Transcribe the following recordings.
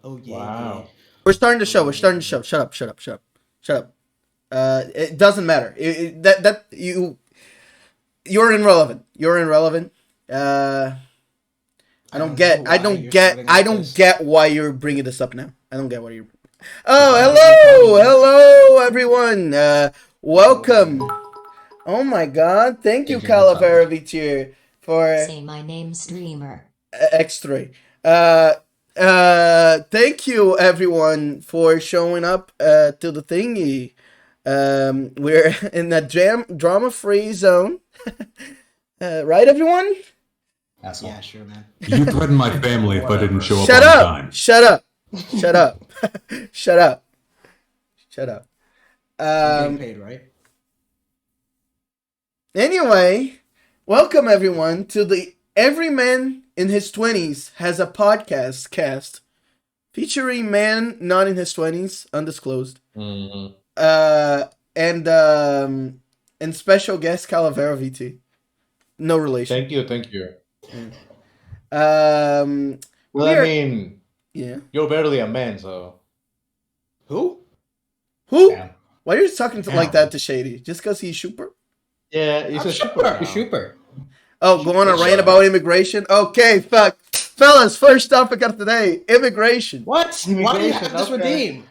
Oh yeah. Wow. We're starting the show. We're starting the show. Shut up. Shut up. Shut up. Shut up. It doesn't matter. You're irrelevant. You're irrelevant. I don't get why you're bringing this up now. I don't get why you're. Oh, hello, everyone. Welcome. Oh my God! Thank you, Calavera Vitier, for. Say my name, streamer. X3. Thank you, everyone, for showing up to the thingy. We're in the drama-free zone. Right, everyone? Asshole. Yeah, sure, man. You threatened my family if I didn't show up Shut on up! time. Shut up! Shut up! Shut up! Shut up! I'm getting paid, right? Anyway, welcome everyone to the Every Man in His 20's Has a Podcast cast featuring man not in his 20's, undisclosed. Mm-hmm. And special guest Calavera VT. No relation. Thank you. Yeah. Well, I mean, yeah. You're barely a man, so. Who? Why are you talking like that to Shady? Just because he's super? Yeah, he's a super. Super. Oh, going on a rant about immigration? Okay, fuck. Fellas, first topic of today, immigration. What? Why do you have this redeem?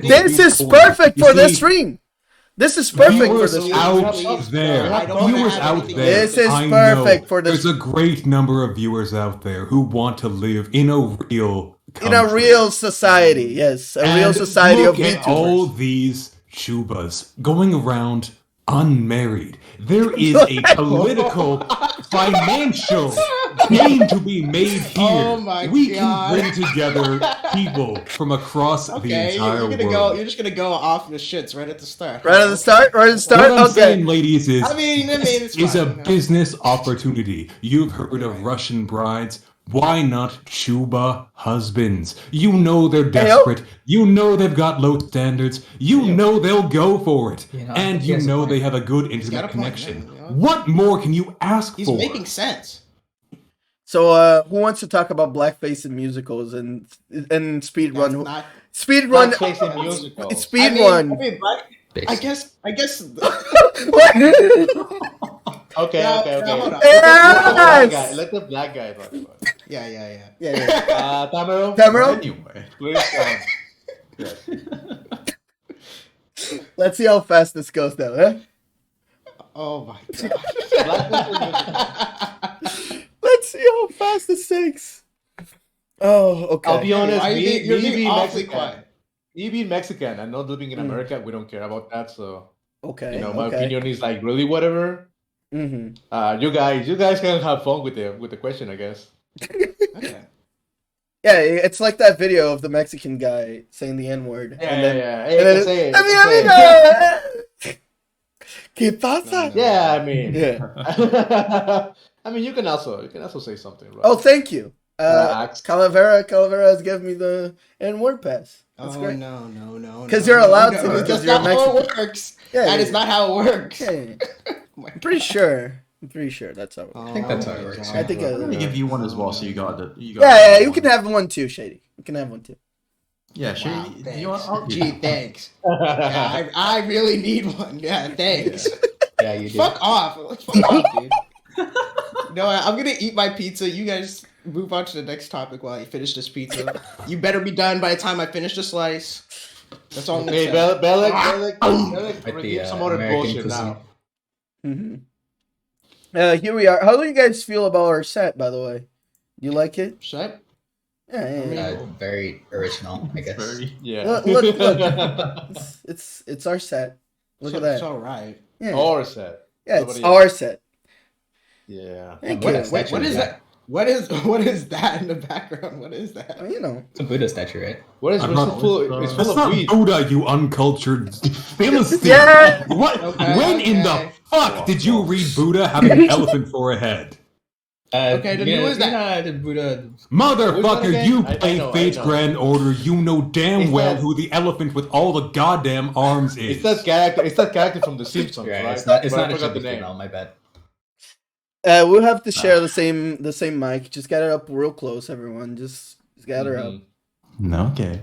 This is perfect for this stream. This is perfect for this out there. Viewers out there. This is perfect for this. There's a great number of viewers out there who want to live in a real country. In a real society. Yes, a real society of VTubers. All these chubas going around unmarried. There is a political, financial gain to be made here. Oh my we God. can bring together people from across the entire world. You're just gonna go off the shits right at the start. Right at the start? What I'm saying, ladies, is it's a business opportunity. You've heard of Russian brides. Why not Chuba husbands? You know they're desperate. You know they've got low standards. You know they'll go for it. And you know they have a good internet connection. What more can you ask for? He's making sense. So, who wants to talk about blackface in musicals and speedrun? Speedrun. Blackface in musicals. Speedrun. I guess. Okay. Hold on. Yes! Let the black guy talk about it. Yeah. Tamaro? Anyway, please. Yes. Let's see how fast this goes now, huh? Oh my God. Let's see how fast this takes. Oh, okay. I'll be honest, you're being awfully Mexican. quiet. Me being Mexican and not living in America, we don't care about that. So, okay. My opinion is like really whatever. Mm-hmm. You guys can have fun with the question, I guess. Okay. Yeah, it's like that video of the Mexican guy saying the N-word. Yeah. Hey, ¿Qué pasa? Yeah, I mean. Yeah. I mean, you can also say something, right? Oh, thank you. Calavera has given me the N-word pass. That's great. No. Because you're allowed to. Because you're That's not how it works. Yeah, that is not how it works. Yeah. I'm pretty sure that's how it works. I think that's how it works. I think I'm gonna give you one as well, so you got it. Yeah, you can have one too, Shady. You can have one too. Yeah, Shady. Wow, You want? Gee, thanks. Yeah, I really need one. Yeah, thanks. Yeah, you do. Fuck off, dude. No, I'm gonna eat my pizza. You guys move on to the next topic while I finish this pizza. You better be done by the time I finish the slice. That's all I'm gonna say. Bellic, review some other bullshit now. Here we are. How do you guys feel about our set, by the way? You like it? Set? Yeah. Very original, I guess. Yeah. Look. It's our set. Look at that. It's all right. Yeah. Our set. Yeah, it's our set. Yeah. Thank What you. is that? What is that in the background? What is that? You know. It's a Buddha statue, right? What is it's full of weed. Buddha, you uncultured Philistine. Yeah. What? When in the fuck did you read Buddha having an elephant for a head? Okay, then who is that? Buddha. Motherfucker, you play Fate's I know. Grand Order. You know damn It's well that- who the elephant with all the goddamn arms is. It's that character from The Simpsons, Right, right? it's not But I a forgot the Shibuya name. female, my bad. We'll have to share the same mic. Just get it up real close, everyone. Just get her up. Okay.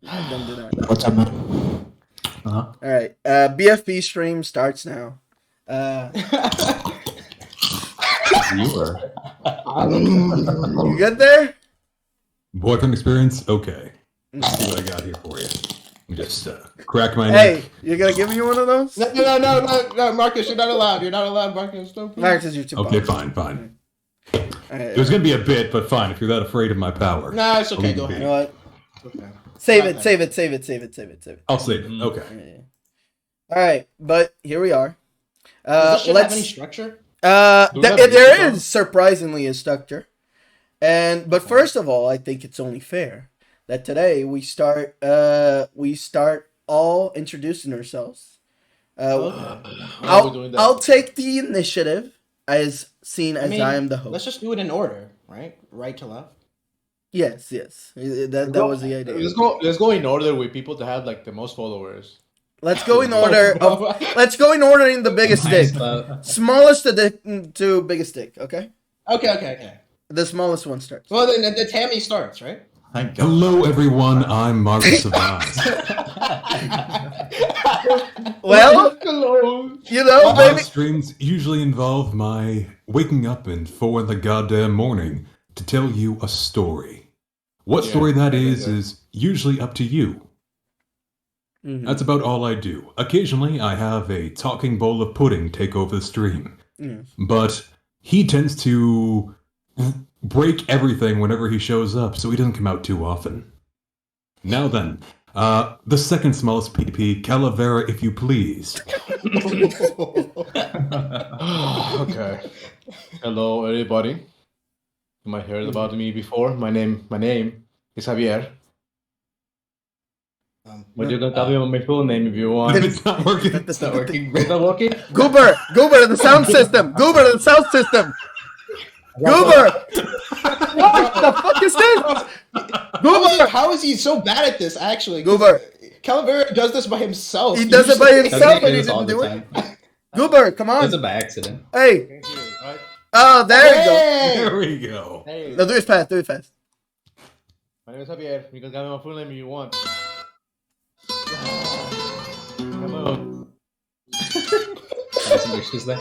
Don't do that. What's up, man? All right. BFP stream starts now. You are. You good there? Boyfriend experience? Okay. Let's see what I got here for you. Just crack my Hey, neck. you're gonna give me one of those? No, Marcus, you're not allowed. You're not allowed, Marcus. Don't Marcus, you're too Okay, biased. fine. All right, It was gonna be a bit, but fine. If you're that afraid of my power. Nah, it's okay. I'll Go leave it You know ahead. what? Okay. Save Got it, that. save it, save it, save it, save it, save it. I'll save it. Okay. Yeah. All right, but here we are. Does this shit have Let's. any structure? There is surprisingly a structure, but first of all, I think it's only fair that today we start all introducing ourselves. I'll take the initiative as seen as I am the host. Let's just do it in order, right? Right to left. Yes. That was the idea. Let's go in order with people to have like the most followers. Let's go in order of. Let's go in order in the biggest stick, smallest to biggest stick. Okay. Okay. The smallest one starts. Well, then the Tammy starts, right? Hello, everyone. I'm Marcus Savant. Well, you know, My baby. streams usually involve my waking up at 4 in the goddamn morning to tell you a story. What story that is usually up to you. That's about all I do. Occasionally, I have a talking bowl of pudding take over the stream. But he tends to break everything whenever he shows up, so he doesn't come out too often. Now then, the second smallest PP, Calavera, if you please. Okay. Hello, everybody. You might heard about me before. My name is Javier. But you can call me my full name if you want. It's not working. It's not working. Is that working? Goober, the sound system. Goober, the sound system. Goober. What the fuck is this? Goober. How is he so bad at this? Actually, Goober. Calavera does this by himself. He does it by himself and he Does didn't all do the it. time. Goober, come on. Does it by accident. Hey. Oh, there you go. There we go. Hey, No, do it fast. my name is Javier. You can call me my full name if you want. Hello. Have some wishes there.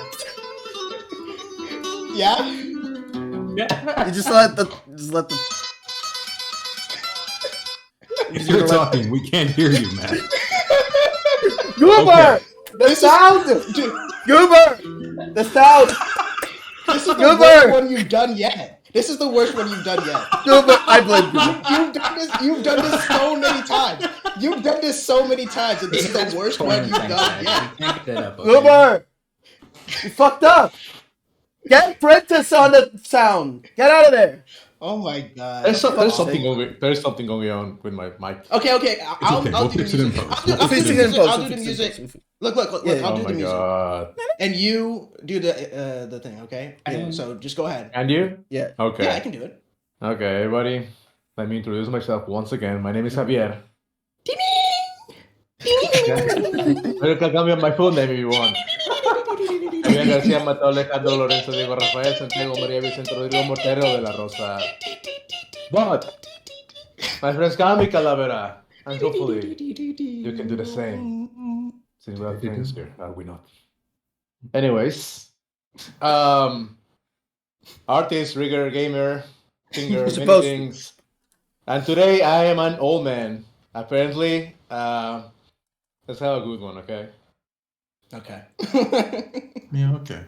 Yeah. You just let the. If you're talking, we can't hear you, man. Goober, the sound. Goober, the sound. This is the Goober. worst one you've done yet. Goober, I blame Goober. You've done this so many times. You've done this so many times, and this is the worst one you've done yet. You can't get that up, okay? Goober, you fucked up. Get Prentice on the sound. Get out of there. Oh my god. There's something going on with my mic. Okay. I'll We'll do the fix it in music. post. We'll fix it in post. I'll do the music. Look. Yeah, I'll Oh do the my music, god. and you do the thing. Okay. Yeah. So just go ahead. And you? Yeah. Okay. Yeah, I can do it. Okay, everybody. Let me introduce myself once again. My name is Javier. You can call me my full name if you want. Javier García Mateo Alejandro Lorenzo Diego Rafael Santiago María Vicente Rodrigo Mortero de la Rosa. But my friends call me Calavera, and hopefully you can do the same. Since we have friends here, are we not? Anyways, artist, rigger, gamer, singer, many Supposed to. things. And today I am an old man. Apparently, let's have a good one, okay? Okay. Yeah, okay.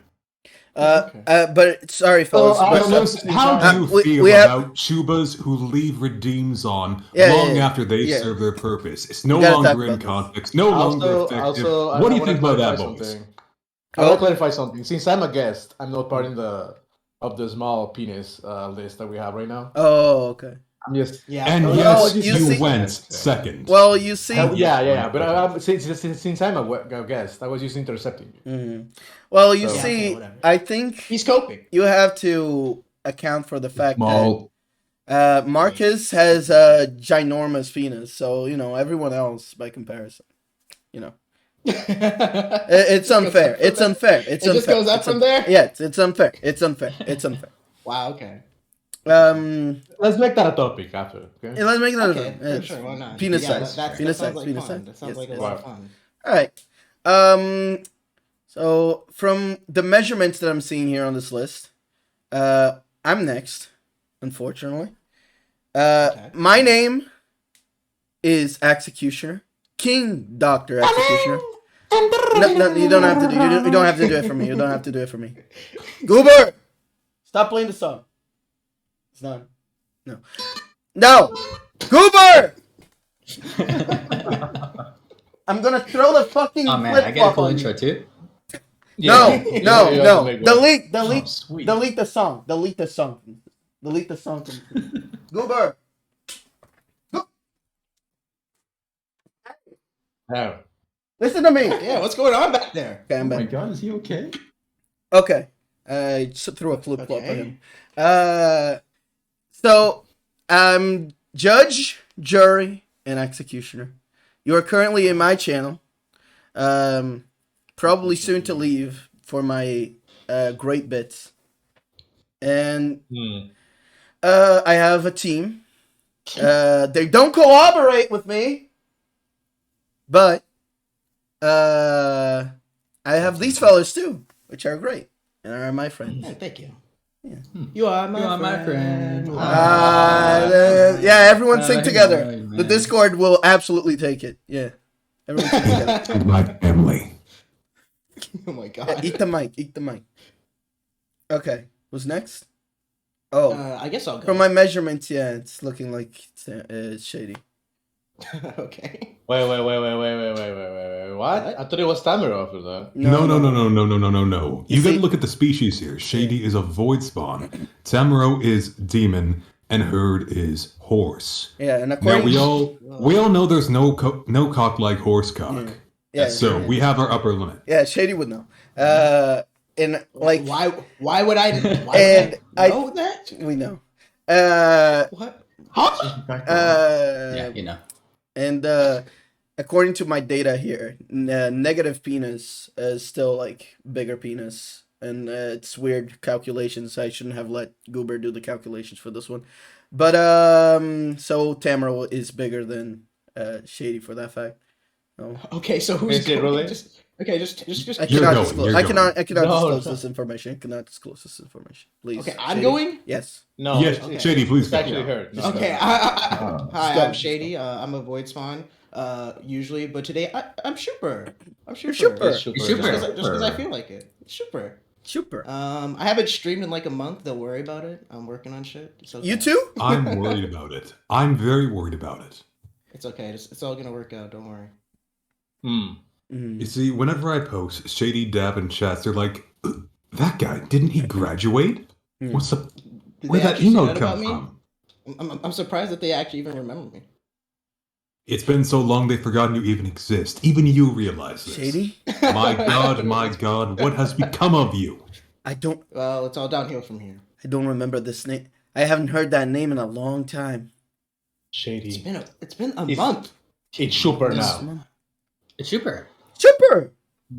But sorry, fellas. Oh, but- How do you we- feel we have- about Chubas who leave redeems on Yeah, long yeah, after they yeah. serve their purpose? It's no We gotta talk longer in about this. conflict, no longer effective. What do you think about that, boys? I want to clarify something. Since I'm a guest, I'm not part of the small penis list that we have right now. Oh, okay. I'm just Yeah. And Well, yes, you you see- went second. Well, you see. yeah. But since I'm a guest, I was just intercepting you. Mhm. Well, you So- Yeah, see. okay, whatever. I think He's coping. you have to account for the fact Small. that Marcus has a ginormous penis, so everyone else by comparison, It's unfair. It's unfair. It's It unfair. just goes up It's from unfair. there? Yeah, it's unfair. It's unfair. It's unfair. Wow, okay. Let's make that a topic after. Okay. Let's make another Okay, one. sure, why not? Penis Yeah, size. that Penis sounds size. like Penis fun. size. That sounds Yes, like a yes. lot of fun. All right. So from the measurements that I'm seeing here on this list, I'm next, unfortunately. Okay. My name is Executioner, King Doctor Executioner. No, you don't have to do. You don't have to do it for me. You don't have to do it for me. Goober, stop playing the song. It's done. No, Goober. I'm gonna throw the fucking Oh man, I flip get a flop cool on intro you. too. No, You no, have to no. make one. Delete Oh, sweet. delete the song. Delete the song. Delete the song. Goober. Yeah. Listen to me. Yeah, what's going on back there? Okay, I'm Oh my back. god, is he okay? Okay. I just threw a flip flop at Okay. him. So, judge, jury, and executioner. You are currently in my channel. Probably soon to leave for my great bits. And I have a team. They don't cooperate with me, but I have these fellas too, which are great and are my friends. Yeah, thank you. Yeah. You are my You are my friend. Yeah, everyone sing together. man. The Discord will absolutely take it. Yeah, everyone sing together. My family. Oh my god. Yeah, eat the mic. Eat the mic. Okay, who's next? Oh, I guess I'll go. from my measurements, yeah, it's looking like it's shady. Okay. Wait. What? I thought it was Tamara after that. No. You You gotta see- look at the species here. Shady is a void spawn. Tamaro is demon, and Herd is horse. Yeah, and Now according we all know there's no cock like horse cock. yeah, So we have our upper limit. yeah, shady would know. And like Why would I And I- know that? we know. What? Huh? Yeah, you know. And according to my data here, negative penis is still like bigger penis, and it's weird calculations. I shouldn't have let Goober do the calculations for this one, but so Tamara is bigger than Shady for that fact. Oh. Okay, so who's Is it going? really? Just I You're cannot going, disclose. you're I cannot going. disclose No. this information. I cannot disclose this information. Please. Okay, I'm Shady. going? Yes. No. Yes, it's- Shady, please It's go. actually her. No, Okay, no. hi, Stop. I'm Shady. I'm a void spawn, usually, but today I'm super. I'm super. super. It's super. Super. Just because I feel like it. Super. Super. I haven't streamed in like a month. Don't worry about it. I'm working on shit. It's okay. You too? I'm worried about it. I'm very worried about it. It's okay. It's all gonna work out. Don't worry. Mm. You see, whenever I post Shady Dab and chats, they're like, "That guy, didn't he graduate? Hmm. What's up? Did Where'd they that actually say emote that come about me? from?" I'm surprised that they actually even remember me. It's been so long they've forgotten you even exist. Even you realize this. Shady? My God, what has become of you? I don't Well, it's all downhill from here. remember this name. I haven't heard that name in a long time. Shady. It's been a It's- month. It's super now. It's super. Super.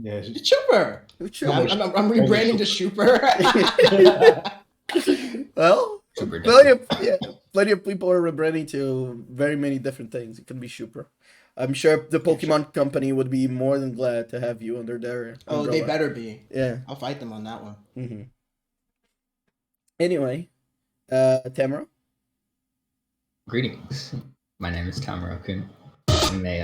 Yes. It's super. Super. I'm rebranding to super. Well, Super. plenty of people are rebranding to very many different things. It can be super. I'm sure the Pokemon company would be more than glad to have you under their Oh, umbrella. they better be. Yeah. I'll fight them on that one. Mm-hmm. Anyway, Tamara. Greetings. My name is Tamaro-kun. You may,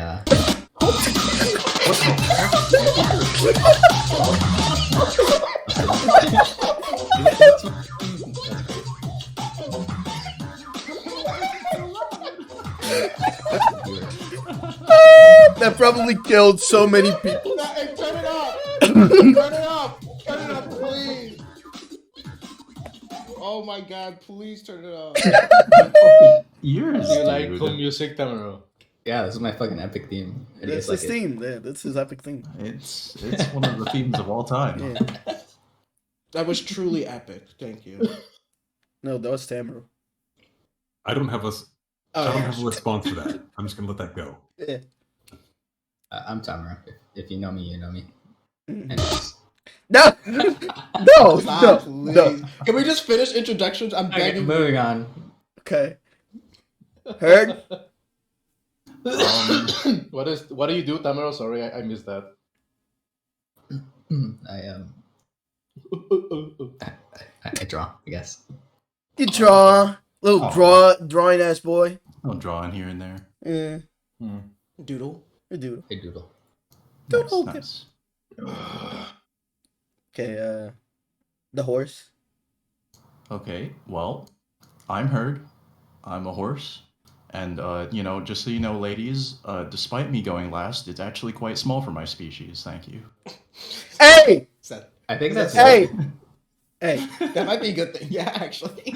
That probably killed so many people. Hey, turn it off! Turn it off! Turn it off, please! Oh my god, please turn it off. Yours. Do you like cool music, Tamara? yeah, this is my fucking epic theme. I That's just like his theme. Yeah, that's his epic thing. It's one of the themes of all time. Yeah. That was truly epic. Thank you. No, that was Tamara. I don't have a Oh, response for that. I'm just gonna let that go. Yeah. I'm Tamaro. If you know me, you know me. Mm. Anyways. No, no, Stop, no, please. no. Can we just finish introductions? I'm Okay, begging. moving on. Okay. Heard? What do you do, Tamero? Sorry, I missed that. I draw, I guess. You draw. Little Oh. drawing ass boy. I'll draw in here and there. Yeah, Doodle. you do. I doodle. Nice, Doodle. nice. Okay, the horse. Okay, well, I'm Herd. I'm a horse. And, just so you know, ladies, despite me going last, it's actually quite small for my species. Thank you. Hey! I think that's Hey! Hey. That might be a good thing. Yeah, actually.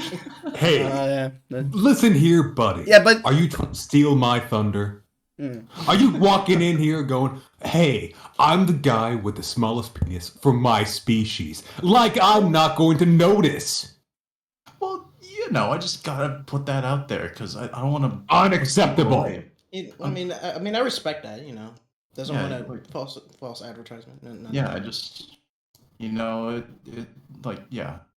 Hey, Yeah. listen here, buddy. Yeah, but- Are you trying to steal my thunder? Mm. Are you walking in here going, hey, I'm the guy with the smallest penis for my species? Like I'm not going to notice. Well, I just gotta put that out there because I don't want to. Unacceptable. I mean, I respect that. Doesn't Yeah, want like- a false advertisement. No, Yeah, I just,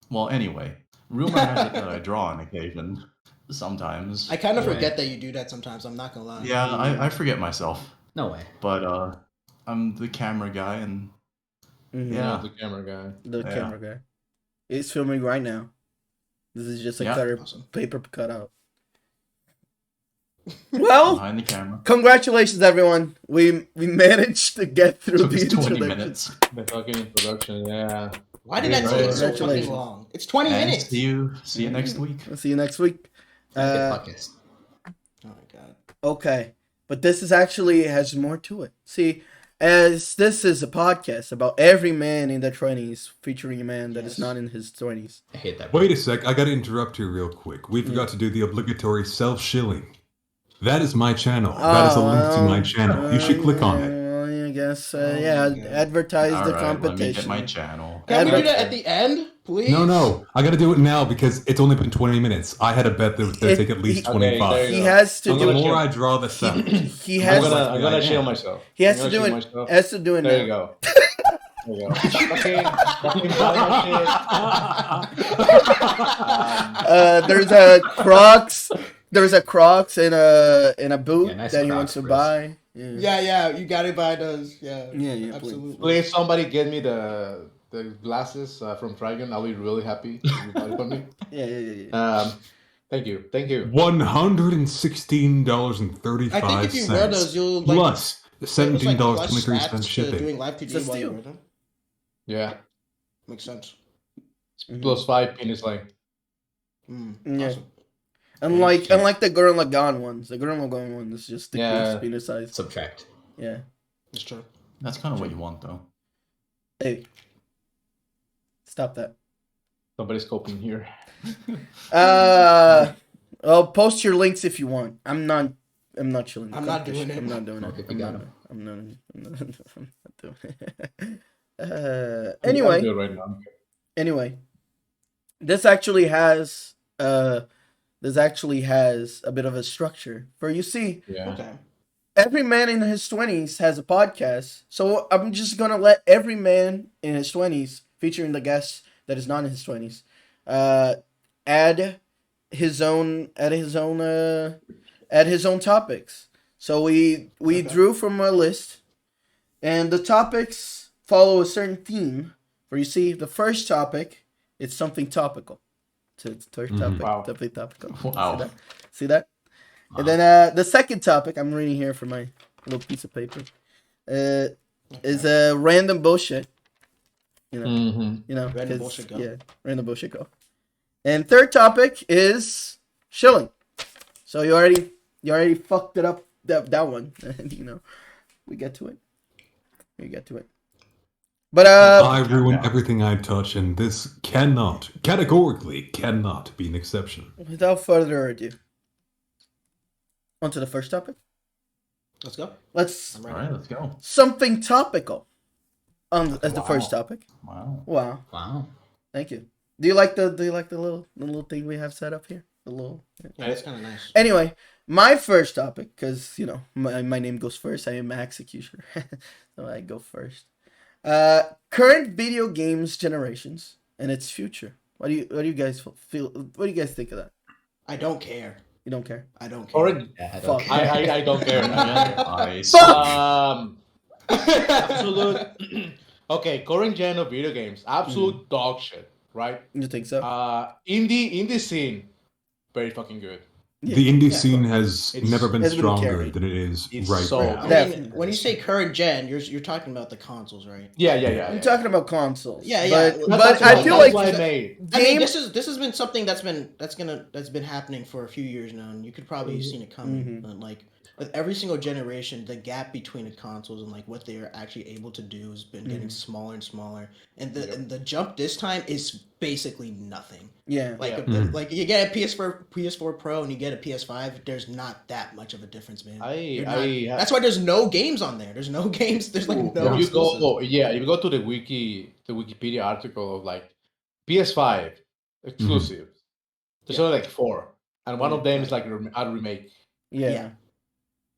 Well, anyway, rumor has it that I draw on occasion, sometimes. I kind of Right. forget that you do that sometimes. I'm not gonna lie. Yeah, I forget myself, no way. but I'm the camera guy, and Mhm. Yeah. The camera guy. The Yeah. camera guy. He's filming right now. This is just a Yeah. cutter, Awesome. paper cutout. Well, behind the camera. congratulations, everyone. We managed to get through Took the us 20 introduction. minutes. The fucking introduction, yeah. Why did that Yeah, take so congratulations. fucking long? It's 20 And minutes. see you next week. We'll see you next week. Good podcast. Oh my god. Okay, but this is actually has more to it. See, as this is a podcast about every man in their 20s, featuring a man that is Yes. not in his 20s. I hate that. Wait a sec, I gotta interrupt you real quick. We forgot to do the obligatory self-shilling. That is my channel. That is a link to my channel. You should click on it. I guess, Oh yeah, my God. advertise All the right, let me get competition. my channel. Can we do that Advert- at the end, please? No, I gotta do it now because it's only been 20 minutes. I had a bet that would It- take at least he- 25. Okay, there He you go. has to I'm The do. gonna more chill. I draw this out, He I'm has. gonna Yeah. shield myself. He has I'm to gonna do shield it. myself. Has to do it There you now. go. There you go. Fucking buy my shit. There's a Crocs. There's a Crocs in a boot Yeah, nice that he Crocs, wants to Chris. buy. Yeah, you gotta buy those. Yeah, Yeah, absolutely. Please, somebody get me the glasses from Trigon. I'll be really happy. If you buy it for me. Yeah. Thank you. $116.35. I think if you wear those, you'll like plus there's, like, plus $17.23 stats to shipping. doing live It's a TD while you steal. wear them. Yeah. Makes sense. Plus 5 penis length. Yeah. Awesome. Unlike the Gurren Lagann ones, the Gurren Lagann one is just the Yeah. penis size. Subtract. Yeah. It's true. That's kind of what you want, though. Hey, stop that. Somebody's coping here. I'll post your links if you want. I'm not chilling. the I'm not competition. doing it. I'm not doing Okay, it. we got him. I'm not doing it. I'll Anyway. do it right now. Anyway, this actually has a bit of a structure. For you see, Yeah. Okay. every man in his 20s has a podcast. So I'm just gonna let every man in his 20s, featuring the guest that is not in his 20s, add his own topics. So we drew from a list, and the topics follow a certain theme. For you see, the first topic, it's something topical. It's the first topic, Wow. something topical. Wow. See that? And then the second topic, I'm reading here from my little piece of paper, is random bullshit. Mm-hmm. Random 'cause- bullshit go. Yeah, random bullshit go. And third topic is shilling. So you already fucked it up that one. We get to it. But I ruin everything I touch, and this categorically cannot be an exception. without further ado, on to the first topic. Let's go. Let's I'm All ready. right, let's go. something topical as the first topic. Wow. Wow, Wow. thank you. Do you like the little thing we have set up here? The little. Yeah, that's kind of nice. Anyway, my first topic, because my name goes first. I am executioner, so I go first. Current video games generations and its future. What do you guys feel? What do you guys think of that? I don't care. You don't care? I don't care. Current, Yeah, I Fuck. don't care. I don't care. Nice. Absolute. Okay, current gen of video games, absolute dog shit, right? You think so? Indie scene, very fucking good. The indie Yeah. scene has It's- never been It's been stronger carried. than it is It's right so- now. I Definitely. mean, when you say current gen, you're talking about the consoles, right? Yeah. I'm talking about consoles. Yeah, yeah. But I feel that's like why I made. I mean, game. this has been something that's been happening for a few years now, and you could probably have seen it coming. But like with every single generation, the gap between the consoles and like what they are actually able to do has been getting smaller and smaller, and the jump this time is basically nothing. Yeah. Like Yeah. like you get a PS4 Pro and you get a PS5, there's not that much of a difference, man. That's why there's no games on there. There's no games. There's like no. You exclusives. you go to the Wikipedia article of like PS5 exclusives. There's only like 4, and one of them is like a remake. Yeah.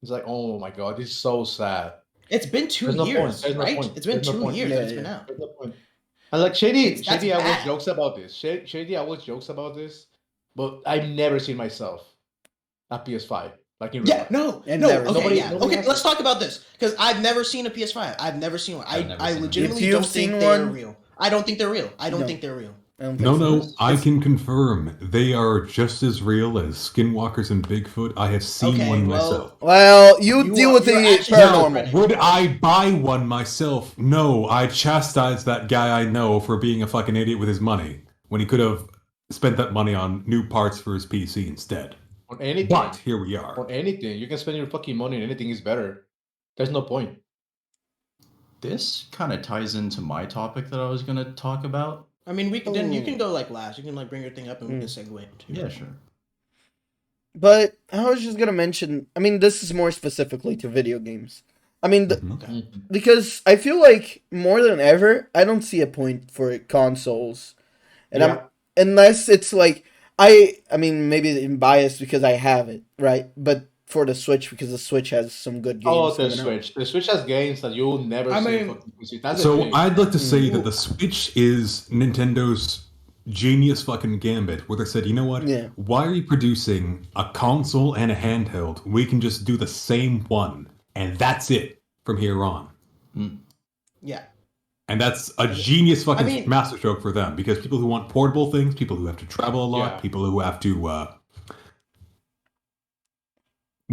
It's like, oh my god, this is so sad. It's been 2 There's no point. years, There's no right? point. It's been There's no 2 point. years Yeah, that it's yeah. been out. There's no point. And like Shady That's always bad. jokes about this. Shady always jokes about this, but I've never seen myself at PS5 like in real Yeah, life. no, And no. never- Okay, nobody- yeah. nobody Okay, has let's to. talk about this because I've never seen a PS5. I've never seen one. I've never I seen one. legitimately If you've don't think seen they're one- real. I don't think they're real. I don't No. think they're real. I don't think No, so. no, I can confirm they are just as real as Skinwalkers and Bigfoot. I have seen Okay, one well- myself. Well, you You deal are- with the you're actually paranormal. schizophrenic. Would I buy one myself? No, I chastise that guy I know for being a fucking idiot with his money when he could have spent that money on new parts for his PC instead. On anything. But here we are. On anything. You can spend your fucking money on anything is better. There's no point. This kind of ties into my topic that I was going to talk about. I mean, we can. Then you can go like last. You can like bring your thing up and we can segue into. Yeah, sure. But I was just gonna mention. I mean, this is more specifically to video games. I mean, because I feel like more than ever, I don't see a point for consoles, and Yeah. unless it's like I mean, maybe I'm biased because I have it, right? But for the Switch, because the Switch has some good games. Oh, the coming out. Switch. The Switch has games that you'll never I see mean- in fucking PC. That's the So thing. I'd like to say that the Switch is Nintendo's genius fucking gambit, where they said, you know what? Yeah. Why are you producing a console and a handheld? We can just do the same one, and that's it from here on. Yeah. And that's a genius fucking mean- masterstroke for them, because people who want portable things, people who have to travel a lot, Yeah. people who have to, well,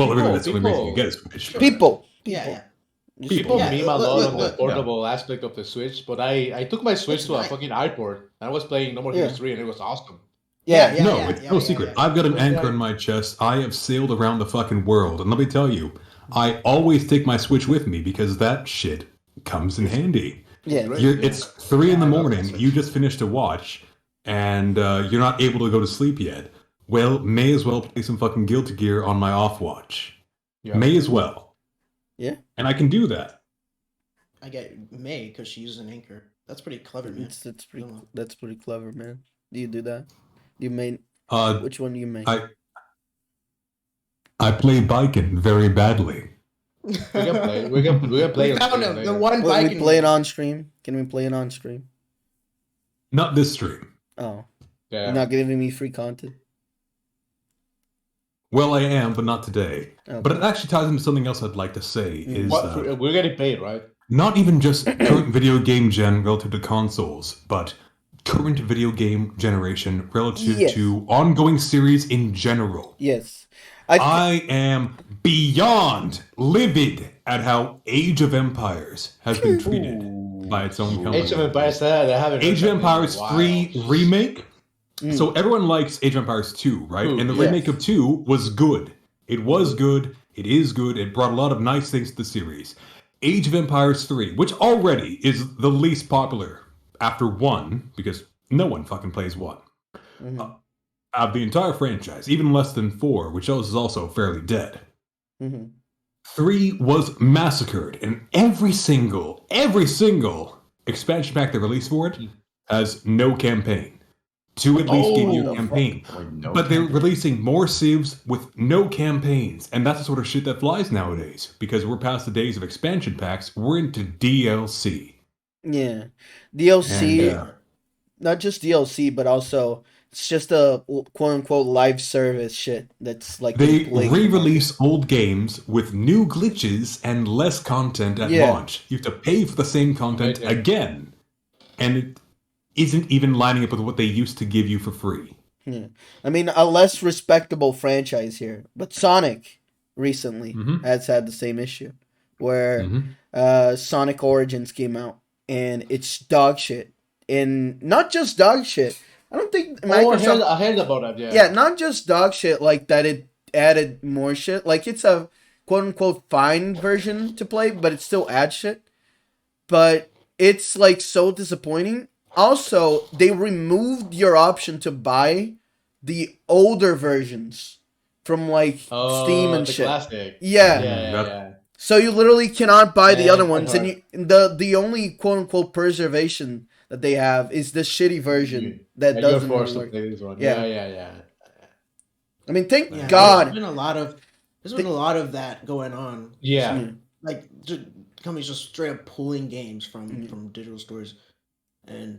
everything that's the only reason you get a Switch. but- People. Yeah. Yeah. People Yeah, meme a look, lot look, on the look. portable aspect of the Switch, but I took my Switch It's to a nice. fucking airport and I was playing No More Yeah. Heroes 3 and it was awesome. Yeah. Yeah. No, it's no secret. I've got an Yeah. anchor in my chest. I have sailed around the fucking world. And let me tell you, I always take my Switch with me because that shit comes in handy. Yeah. It's 3 in the morning, you just finished a watch, and you're not able to go to sleep yet. Well, may as well play some fucking Guilty Gear on my off watch. Yeah. May as well. Yeah. And I can do that. I get May because she uses an anchor. That's pretty clever, man. That's pretty clever, man. Do you do that? You main Uh, which one do you main? I play biking very badly. We can play. We can play. We found him. The one Will bike. we play it on stream? Can we play it on stream? Not this stream. Oh, Yeah. you're not giving me free content. Well, I am, but not today. Okay. But it actually ties into something else I'd like to say. Is We're getting paid, right? not even just current video game gen relative to consoles, but current video game generation relative Yes. to ongoing series in general. Yes, I am beyond livid at how Age of Empires has been treated by its own company. Age of Empires, they haven't. Age of Empires Wow. 3 remake. So everyone likes Age of Empires 2, right? And the remake of 2 was good. It was good. It is good. It brought a lot of nice things to the series. Age of Empires 3, which already is the least popular after 1, because no one fucking plays 1. Of the entire franchise, even less than 4, which is also fairly dead. 3 was massacred, and every single expansion pack they released for it has no campaign. to at least give you the a campaign. Like, no But they're campaign. releasing more civs with no campaigns, and that's the sort of shit that flies nowadays. Because we're past the days of expansion packs, we're into DLC. Yeah, DLC, And, not just DLC, but also it's just a quote unquote live service shit that's like They been plaguing the market. re-release old games with new glitches and less content at Yeah. launch. You have to pay for the same content Right, yeah. again, and it isn't even lining up with what they used to give you for free. Yeah. I mean, a less respectable franchise here, but Sonic recently Mhm. has had the same issue, where Mhm. Sonic Origins came out and it's dog shit, and not just dog shit. I don't think Microsoft. I heard about that. Yeah. Yeah, not just dog shit like that. It added more shit. Like it's a quote unquote fine version to play, but it still adds shit. But it's like so disappointing. Also, they removed your option to buy the older versions from like Steam and the shit. classic. Yeah. Yeah. So you literally cannot buy the Yeah, other quite ones, and hard. the only quote unquote preservation that they have is the shitty version that And you're doesn't forced really to work. play this one. Yeah. Yeah. I mean, thank Yeah, God. there's been a lot of that going on. Yeah. Yeah. Like companies just straight up pulling games from digital stores, and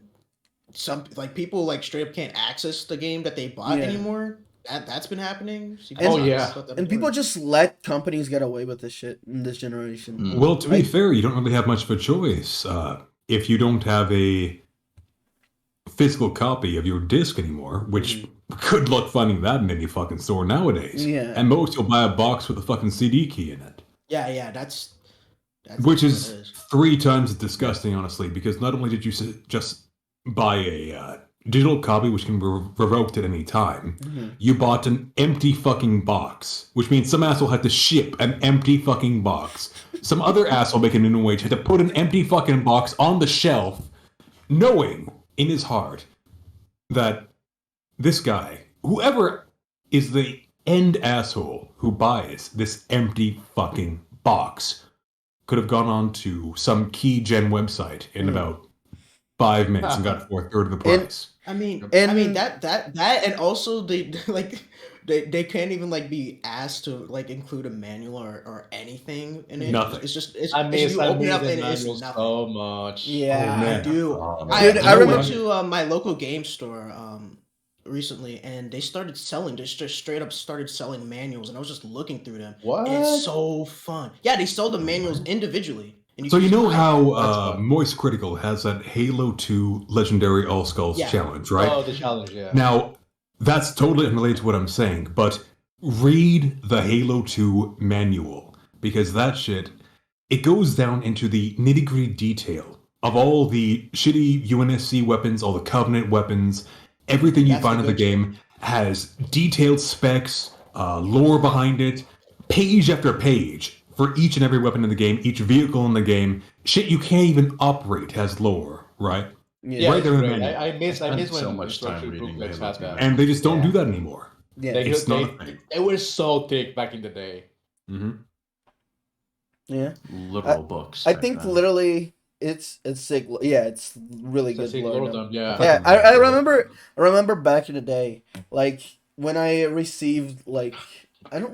some like people like straight up can't access the game that they bought Yeah. anymore. That's been happening. So you And- can Oh, yeah. stuff that And people before. just let companies get away with this shit in this generation. Mm. Well, to be Right. fair, you don't really have much of a choice. If you don't have a physical copy of your disc anymore, which good luck finding that in any fucking store nowadays. Yeah. And most you'll buy a box with a fucking CD key in it. Yeah, that's Which what is it is. 3 times as disgusting, honestly, because not only did you just buy a digital copy, which can be revoked at any time, you bought an empty fucking box, which means some asshole had to ship an empty fucking box. Some other asshole making minimum wage had to put an empty fucking box on the shelf, knowing in his heart that this guy, whoever is the end asshole who buys this empty fucking box, could have gone on to some key gen website in about 5 minutes and got it for a third of the price. I mean, And- that and also they like they can't even like be asked to like include a manual or anything in it. Nothing. It's just I miss you open it up the and it's manual nothing. so much. Yeah. Oh, man. I do. Dude, I I remember- went to my local game store recently, and they started selling. They just straight up started selling manuals, and I was just looking through them. What? And it's so fun. Yeah, they sold the manuals individually. And So can you just know buy how That's fun. Moist Critical has that Halo 2 Legendary All Skulls Yeah. challenge, right? Oh, the challenge, yeah. Now, that's totally unrelated to what I'm saying, but read the Halo 2 manual, because that shit, it goes down into the nitty-gritty detail of all the shitty UNSC weapons, all the Covenant weapons, everything you That's find the in the good game has detailed specs, lore behind it, page after page for each and every weapon in the game, each vehicle in the game. Shit you can't even operate has lore, right? Yeah. Right it's there in the great. many. I miss spent when so much time instruction reading booklets Halo had 2. that. And they just don't Yeah. do that anymore. Yeah. It's not a thing. They were so thick back in the day. hmm Yeah. Literal books. I back think then. literally it's sick. Yeah, it's really It's a good. sick lore, lore though. dump, yeah. Yeah, I remember back in the day, like when I received like it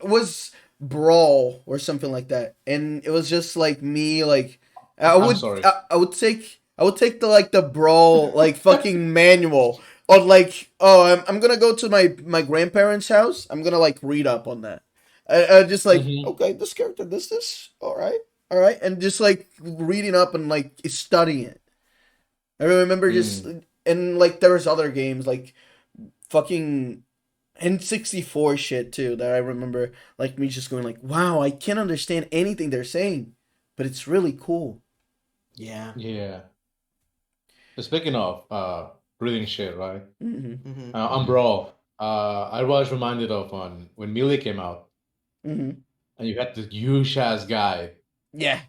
was Brawl or something like that, and it was just like me like I I'm would sorry. I would take the Brawl like fucking manual on like I'm gonna go to my grandparents' house. I'm gonna like read up on that. I just like okay, this character this all right, and just like reading up and like studying it. I remember just and like there was other games like fucking N64 shit too that I remember like me just going like, wow, I can't understand anything they're saying, but it's really cool. Yeah. Yeah. Speaking of reading shit, right? Mm-hmm. On Brawl, I was reminded of when Melee came out, Mm-hmm. and you had this huge ass guide, Yeah,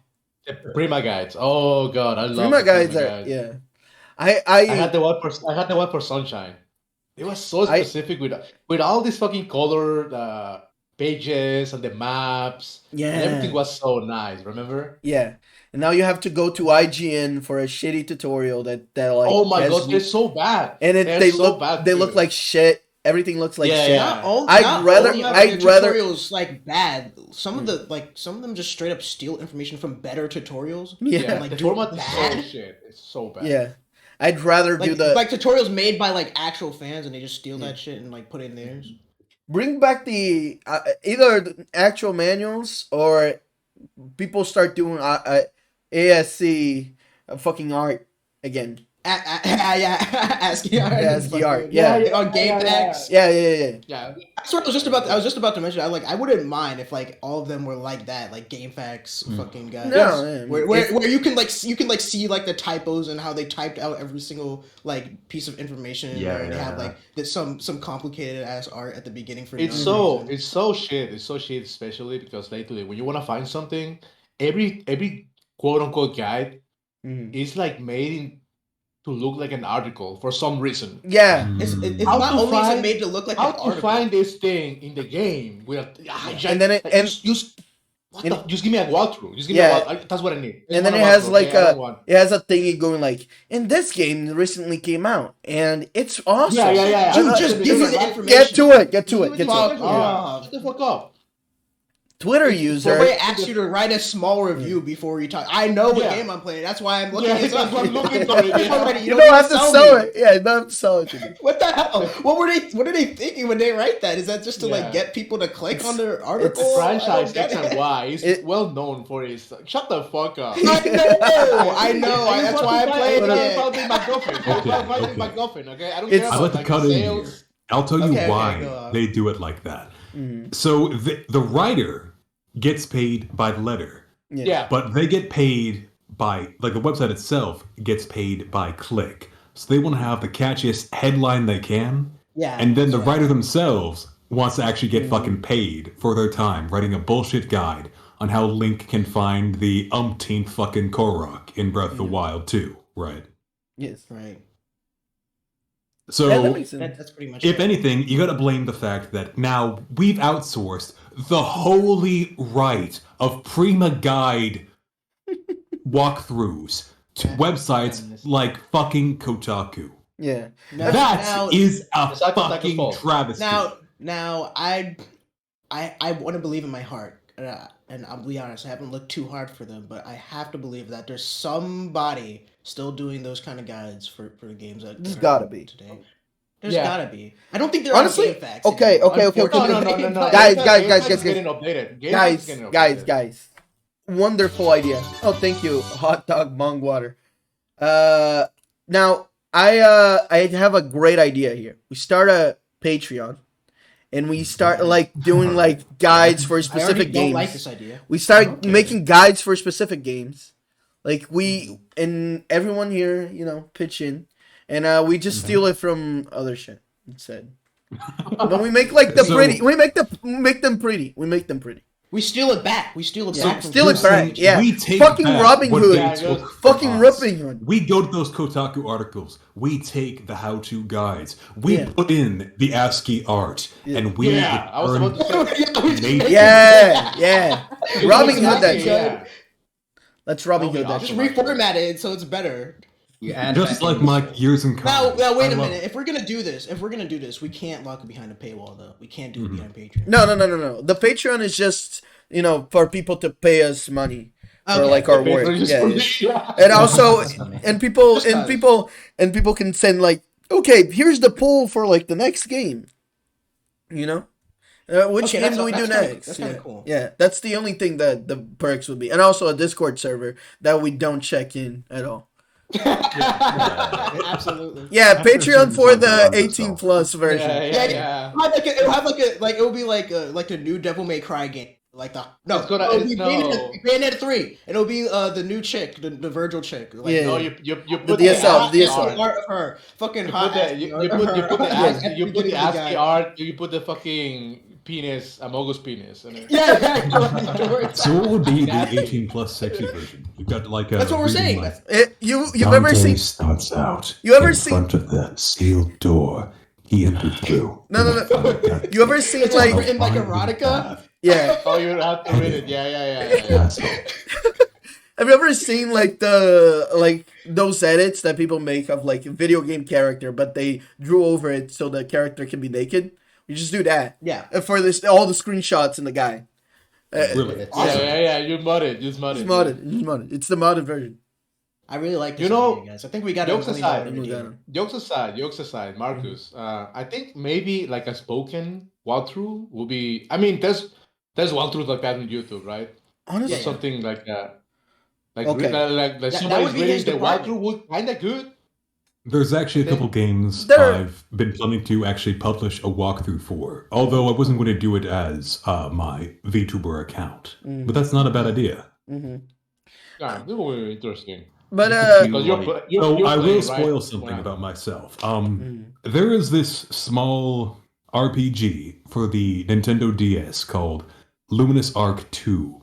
the Prima guides. Oh god, I love Prima the guides Prima are guides. yeah. I had the one for Sunshine. It was so I- specific with all these fucking colored pages and the maps. Yeah. And everything was so nice. Remember? Yeah. And now you have to go to IGN for a shitty tutorial that like. Oh my has- god, they're so bad. And They're they so look bad, they look dude. like shit. Everything looks like Yeah, shit. yeah. I'd rather- I'd rather tutorials like bad. Some of them just straight up steal information from better tutorials. Yeah. like the do it format is so bad. shit. It's so bad. Yeah. I'd rather do the like tutorials made by like actual fans, and they just steal that shit and like put it in theirs. bring back the either the actual manuals or people start doing ASC fucking art again. ASCII art. ASCII art. Yeah. On game packs. Yeah. Yeah. That's what I was just about to mention. I wouldn't mind if like all of them were like that, like game facts fucking guys. No, yeah, where you can see like the typos and how they typed out every single like piece of information. Yeah, and yeah, have yeah. like some complicated ass art at the beginning for It's no reason. it's so shit. It's so shit, especially because lately when you want to find something, every quote unquote guide Mhm. is like made to look like an article for some reason. Yeah. It's How not to only is it find- made to look like How an to article. find this thing in the game? And then it- and- just give me a walkthrough. Just give Yeah. me a walkthrough. That's what I need. I And just then it want a has walkthrough, like okay? I don't want- it has a thingy going like, in this game recently came out and it's awesome. Yeah. Dude, just give me the information. Get to it. Get to Give it. me Get the to fuck it. information. off. Shut the fuck up. Twitter So user. they ask you to write a small review before you talk. I know what Yeah. game I'm playing. That's why I'm looking Yeah, at that's what I'm looking for. It's already- You don't have to sell me. it. Yeah, you don't have to sell it to me. What the hell? What are they thinking when they write that? Is that just to Yeah. like get people to click It's- on their The article? I franchise don't get X and it. Y is It- well known for its. Shut the fuck up. I know. That's why I played it. Okay, I don't It's- care I'd about like to like cut in sales. here. I'll tell you Okay, why go on. they do it like that. Mhm. So the writer gets paid by the letter, Yeah. but they get paid by, like, the website itself gets paid by click. So they want to have the catchiest headline they can, Yeah. and then the writer themselves wants to actually get fucking paid for their time writing a bullshit guide on how Link can find the umpteenth fucking Korok in Breath of the Wild 2, right? Yes. Right. So Yeah, that makes sense. That's pretty much if it. anything, you gotta blame the fact that now we've outsourced the holy right of Prima Guide walkthroughs to websites like fucking Kotaku. Yeah. That is a It's like Kotaku's fucking fault. travesty. Now I want to believe in my heart, and I'll be honest, I haven't looked too hard for them, but I have to believe that there's somebody still doing those kind of guides for the games that There's are gotta out be. today. There's Yeah. gotta be. I don't think they're Honestly, on game facts. okay. No. Guys. Guys. Getting updated. Game Pass is getting updated. Guys. Wonderful idea. Oh, thank you, Hot Dog Bong Water. Now I have a great idea here. We start a Patreon, and we start like doing like guides for I already specific don't games. like this idea. We start Okay. making guides for specific games. Like we and everyone here, pitch in, and we just steal it from other shit instead. But we make like the So- pretty. We make them pretty. We make them pretty. We steal it back. We steal it Yeah. back. from Steal it people. back. Yeah. We take Fucking back Robin what Hood. they Yeah, took Fucking from us. Robin Hood. We go to those Kotaku articles. We take the how-to guides. We Yeah. put in the ASCII art, Yeah. and we Yeah, I was about to say. made Yeah. Robin Hood that shit. Yeah. Let's Robin Oh, Hood yeah. that Just shit. reformat it so it's better. You add just back like in- my years in college. Now wait I a love- minute. If we're gonna do this, we can't lock it behind a paywall though. We can't do it behind Patreon. No. The Patreon is just for people to pay us money for Okay. like our Pay work. for just- Yeah. And also, That's funny. and people Just and cause. people can send like, okay, here's the poll for like the next game. Which Okay, game that's- do we do that's kinda- next? that's kinda Yeah. cool. Yeah, that's the only thing that the perks would be, and also a Discord server that we don't check in at all. Absolutely. Yeah, After a Patreon certain for point, the it 18 runs plus version. Yeah. It'll have like it will be like a new Devil May Cry game. Like the no, It's gonna- it'll be no. Bayonetta 3. It'll be the new chick, the Virgil chick. Like, Yeah. No, you put The the DSL, ASCII DSL. art. art of her. Fucking You hot. put the ass you art put of you her. put the Yeah, ASCII at you put beginning the of ASCII guy. art. You put the fucking penis, Amogus penis. In it. Yeah. So what would be the Exactly. 18 plus sexy version? You've got like a. That's what we're reading saying. like, You've ever Dante seen? starts out You ever in seen- front of the sealed door, He entered through. No. You ever seen It's like written like erotica. yeah? Oh, you have to read it. Yeah. Asshole. Have you ever seen like those edits that people make of like a video game character, but they drew over it so the character can be naked? You just do that. Yeah. For this, all the screenshots and the guy. Really? It's- Awesome. Yeah. You modded. It's modded. It's the modded version. I really like this You know, idea, guys. I think we got jokes a aside, $1 million idea. Jokes aside, Marcus. I think maybe like a spoken walkthrough will be. I mean, there's walkthroughs like that on YouTube, right? Honestly, Or something like that. Like Okay. like That somebody's would be reading his the department. walkthrough would kind of good. There's actually a couple games There- I've been planning to actually publish a walkthrough for, although I wasn't going to do it as my VTuber account. But that's not a bad idea. Yeah, it will be interesting. but Because you're So I will playing, spoil right? something Wow. about myself. There is this small RPG for the Nintendo DS called Luminous Arc 2.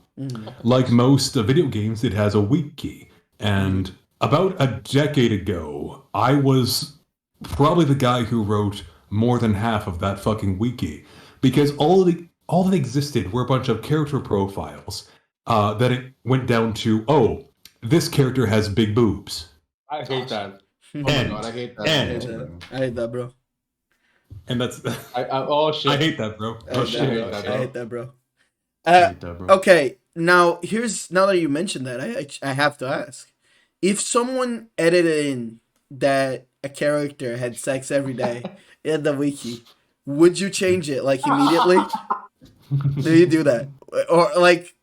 Like most video games, it has a wiki. And about a decade ago, I was probably the guy who wrote more than half of that fucking wiki. Because all that existed were a bunch of character profiles that it went down to, oh, this character has big boobs. I hate that. Oh my And- god, I hate that. and- I hate that, bro. And that's... Oh shit. I hate that, bro. Oh, shit. I hate that, bro. Hate that, bro. Okay, now that you mentioned that, I have to ask. If someone edited in that a character had sex every day in the wiki, would you change it like immediately? Do you do that? Or like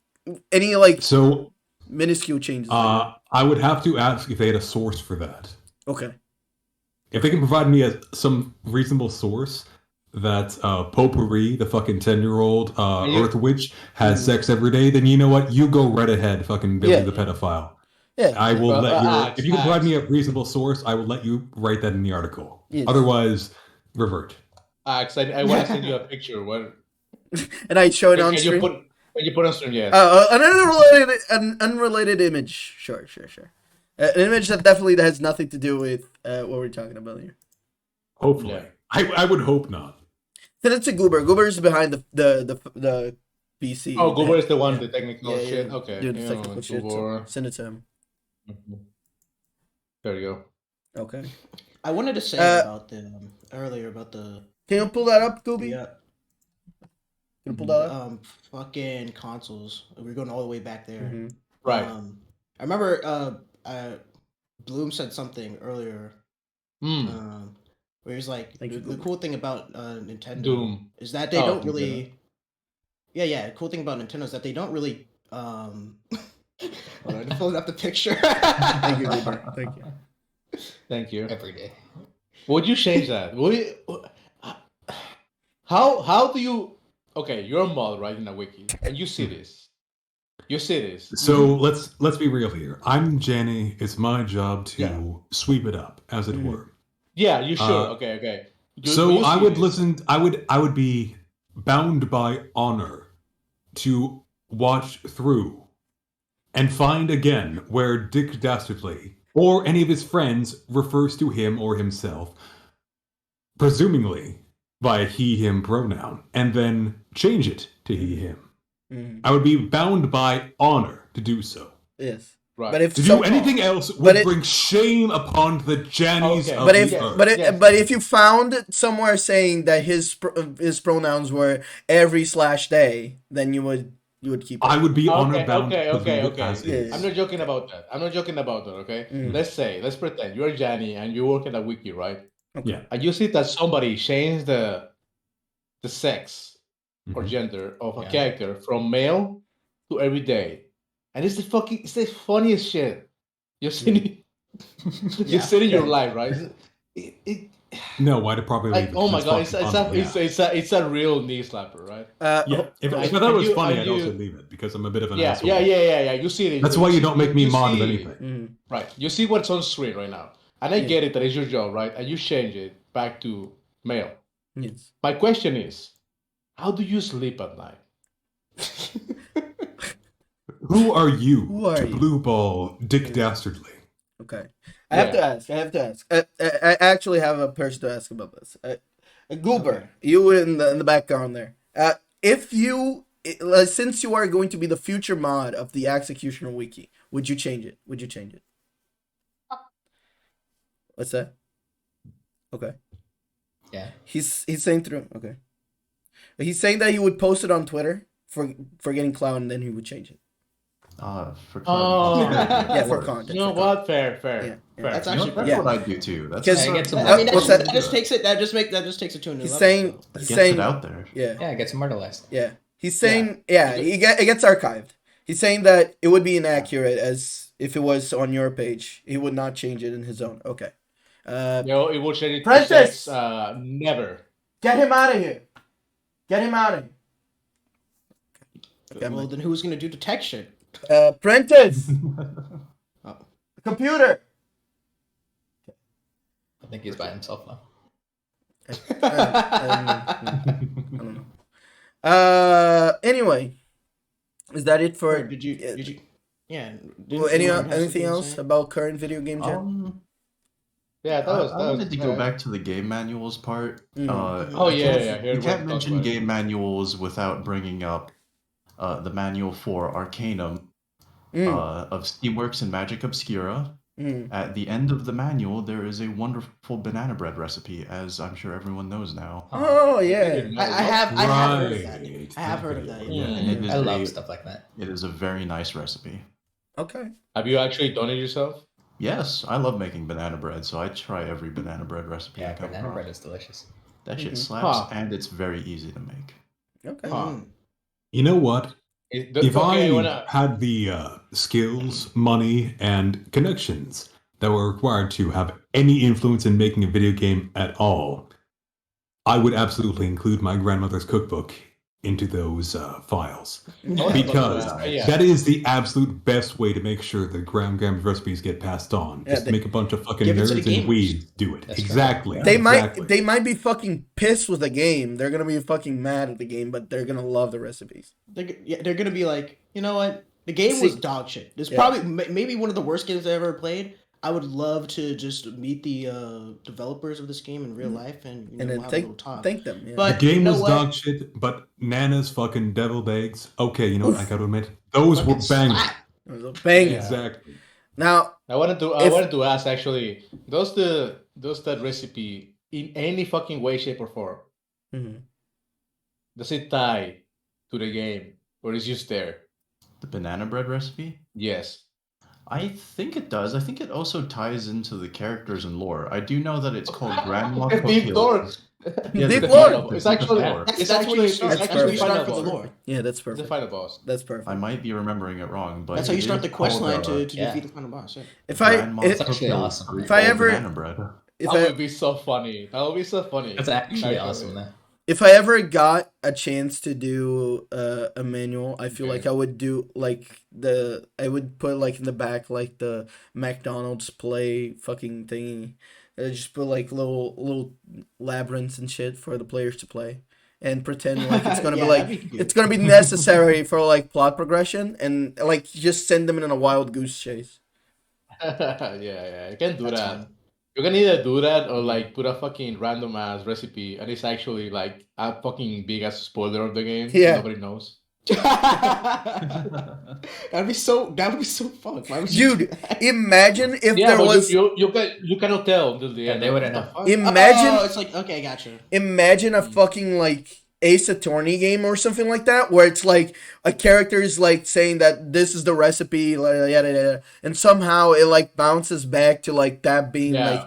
any like So, minuscule changes? Like I would have to ask if they had a source for that. that? Okay. If they can provide me some reasonable source that Potpourri, the fucking 10-year-old Earth Witch, has sex every day, then you know what? You go right ahead, fucking Billy Yeah. the pedophile. Yeah. I will let you. Axe, If you can provide axe. me a reasonable source, I will let you write that in the article. Yes. Otherwise, revert. Axe, I want to send you a picture. What? And I show it on Can stream. you put on stream? Yes. An unrelated image. Sure. An image that definitely has nothing to do with what we're talking about here. Hopefully, Yeah. I would hope not. Then it's a Goober. Goober is behind the PC. Oh, Google is the one, the technical Yeah, shit. yeah. Okay. Doing the Yeah, technical shit. So Google. send it to him. There you go. Okay. I wanted to say Uh, about the earlier about the Can you pull that up, Gooby? yeah Can you pull that up? fucking consoles. We're going all the way back there. Mhm. Right. I remember Bloom said something earlier. Mm. Where he's like, Thank you, the Google. cool thing about Nintendo Doom. is that they Oh, don't Doom, really. Yeah. The cool thing about Nintendo is that they don't really. Hold on, pulling up the picture. Thank you, Goober. Thank you. Thank you. Every day. Would you change that? Would you, how do you? Okay, you're a mod, right, in a wiki, and you see this. You see this. So let's be real here. I'm Jenny. It's my job to Yeah. sweep it up, as it Mhm. were. Yeah, you should. Uh, Okay. So you I see would this. listen. I would be bound by honor to watch through and find again where Dick Dastardly or any of his friends refers to him or himself, presumably by a he/him pronoun, and then change it to he/him. Mhm. I would be bound by honor to do so. Yes. Right. But if To some- do anything else but would it- bring shame upon the Jannies Okay. of But the if Yes, earth. yes. but if you found somewhere saying that his pronouns were every/day, then you would keep it. I would be honor Okay, bound okay, to okay, leave it okay. as Yeah. is. I'm not joking about that. Okay. Mm. Let's pretend you're Johnny and you work at a wiki, right? Yeah. And you see that somebody changed the sex or Mhm. gender of a Yeah. character from male to everyday, and it's the funniest shit you've seen. You've seen in your life, right? It, No, I'd probably leave like, it. oh my god, It's fucking funny, it's a real knee slapper, right? yeah. If I and thought it was you- funny, and I'd you- also leave it because I'm a bit of an Yeah, asshole. yeah. You see it. That's why you don't make me mod of see- anything. Mhm. Right. You see what's on screen right now. And I Yeah. get it that it's your job, right? And you change it back to male. Yes. My question is, how do you sleep at night? Who are you Who are to you? blue ball Dick Dastardly? Okay. I have to ask. I actually have a person to ask about this. Goober, you in the background there. If you since you are going to be the future mod of the Executioner Wiki, would you change it? Would you change it? What's that? Okay. Yeah. He's saying through. Okay. He's saying that he would post it on Twitter for getting clout, and then he would change it. For Oh. Yeah, for content. You know for what? content. Fair. Yeah. Fair. That's You know, actually that's yeah. what I do too. That's Because- Yeah, get some I mean, what's that that? just takes it. That just takes it to a new He's level. saying. so. It He's gets saying. it out there. Yeah. Yeah, it gets immortalized. Yeah. He's saying. Yeah. It gets archived. He's saying that it would be inaccurate as if it was on your page. He would not change it in his own. Okay. Yo, it will change it. Princess! Never. Get him out of here. Get him out of here. Okay, Well, then who's gonna do the tech shit? Prentice. Oh. Computer. I think he's by himself now. I don't know. Anyway, is that it for? Did you? Yeah. Well, anything else about current video game gen? Yeah, I wanted to go back to the game manuals part. Oh, yeah. You can't mention game manuals without bringing up the manual for Arcanum of Steamworks and Magic Obscura. At the end of the manual, there is a wonderful banana bread recipe, as I'm sure everyone knows now. Oh yeah. I have heard of that. Dude. I have heard of that. Yeah. And it is I love stuff like that. It is a very nice recipe. Okay. Have you actually done it yourself? Yes, I love making banana bread, so I try every banana bread recipe. Yeah, I come banana across. bread is delicious. That shit Mhm. slaps, and it's very easy to make. Okay. Mm. You know what? If I wanna... had the skills, money, and connections that were required to have any influence in making a video game at all, I would absolutely include my grandmother's cookbook into those files. Because that is the absolute best way to make sure that grandma's recipes get passed on. Yeah, Just make a bunch of fucking give it to the nerds and gamers. weebs do it. That's Exactly. They exactly. might be fucking pissed with the game. They're gonna be fucking mad at the game, but they're gonna love the recipes. They're gonna be like, you know what? The game was dog shit. It's probably maybe one of the worst games I ever played. I would love to just meet the developers of this game in real life and And then have a little talk. thank them. Yeah. But The game you know was what? dog shit, but Nana's fucking deviled eggs. Okay, you know what? I gotta admit, those were bangers. It was a banger. Exactly. Now, I wanted to ask actually, does that recipe in any fucking way, shape, or form mhm. does it tie to the game, or is it just there? The banana bread recipe? Yes. I think it does. I think it also ties into the characters and lore. I do know that it's called Grandma Deep lore. Cookhills. Deep the lore. final- It's actually the lore. That's where you start. That's That's where you perfect. start for the Final lore. Yeah, that's It's the perfect. final boss. That's perfect. I might be remembering it wrong, but That's how you it start is the quest called, line to yeah. defeat the final boss. Yeah. If I Grandma's if, That's actually Cookhills awesome. If I called ever- banana bread. if That I would be so funny. That would be so funny. That's actually awesome, man. if I ever got a chance to do a manual, I feel like I would do like I would put like in the back like the McDonald's play fucking thingy. I just put like little labyrinths and shit for the players to play and pretend like it's gonna Yeah, be like that'd be good. it's gonna be necessary for like plot progression and like just send them in a wild goose chase. yeah, you can do That's that. fine. You can either do that or like put a fucking random ass recipe and it's actually like a fucking big ass spoiler of the game. Yeah. Nobody knows. That would be so fun. Why would you do Dude, that? imagine if Yeah, there but was you cannot tell until the Yeah, end. they What wouldn't the know. fuck? imagine Oh, it's like okay, gotcha. imagine a fucking like Ace Attorney game or something like that, where it's like a character is like saying that this is the recipe, yada, yada, yada, and somehow it like bounces back to like that being Yeah.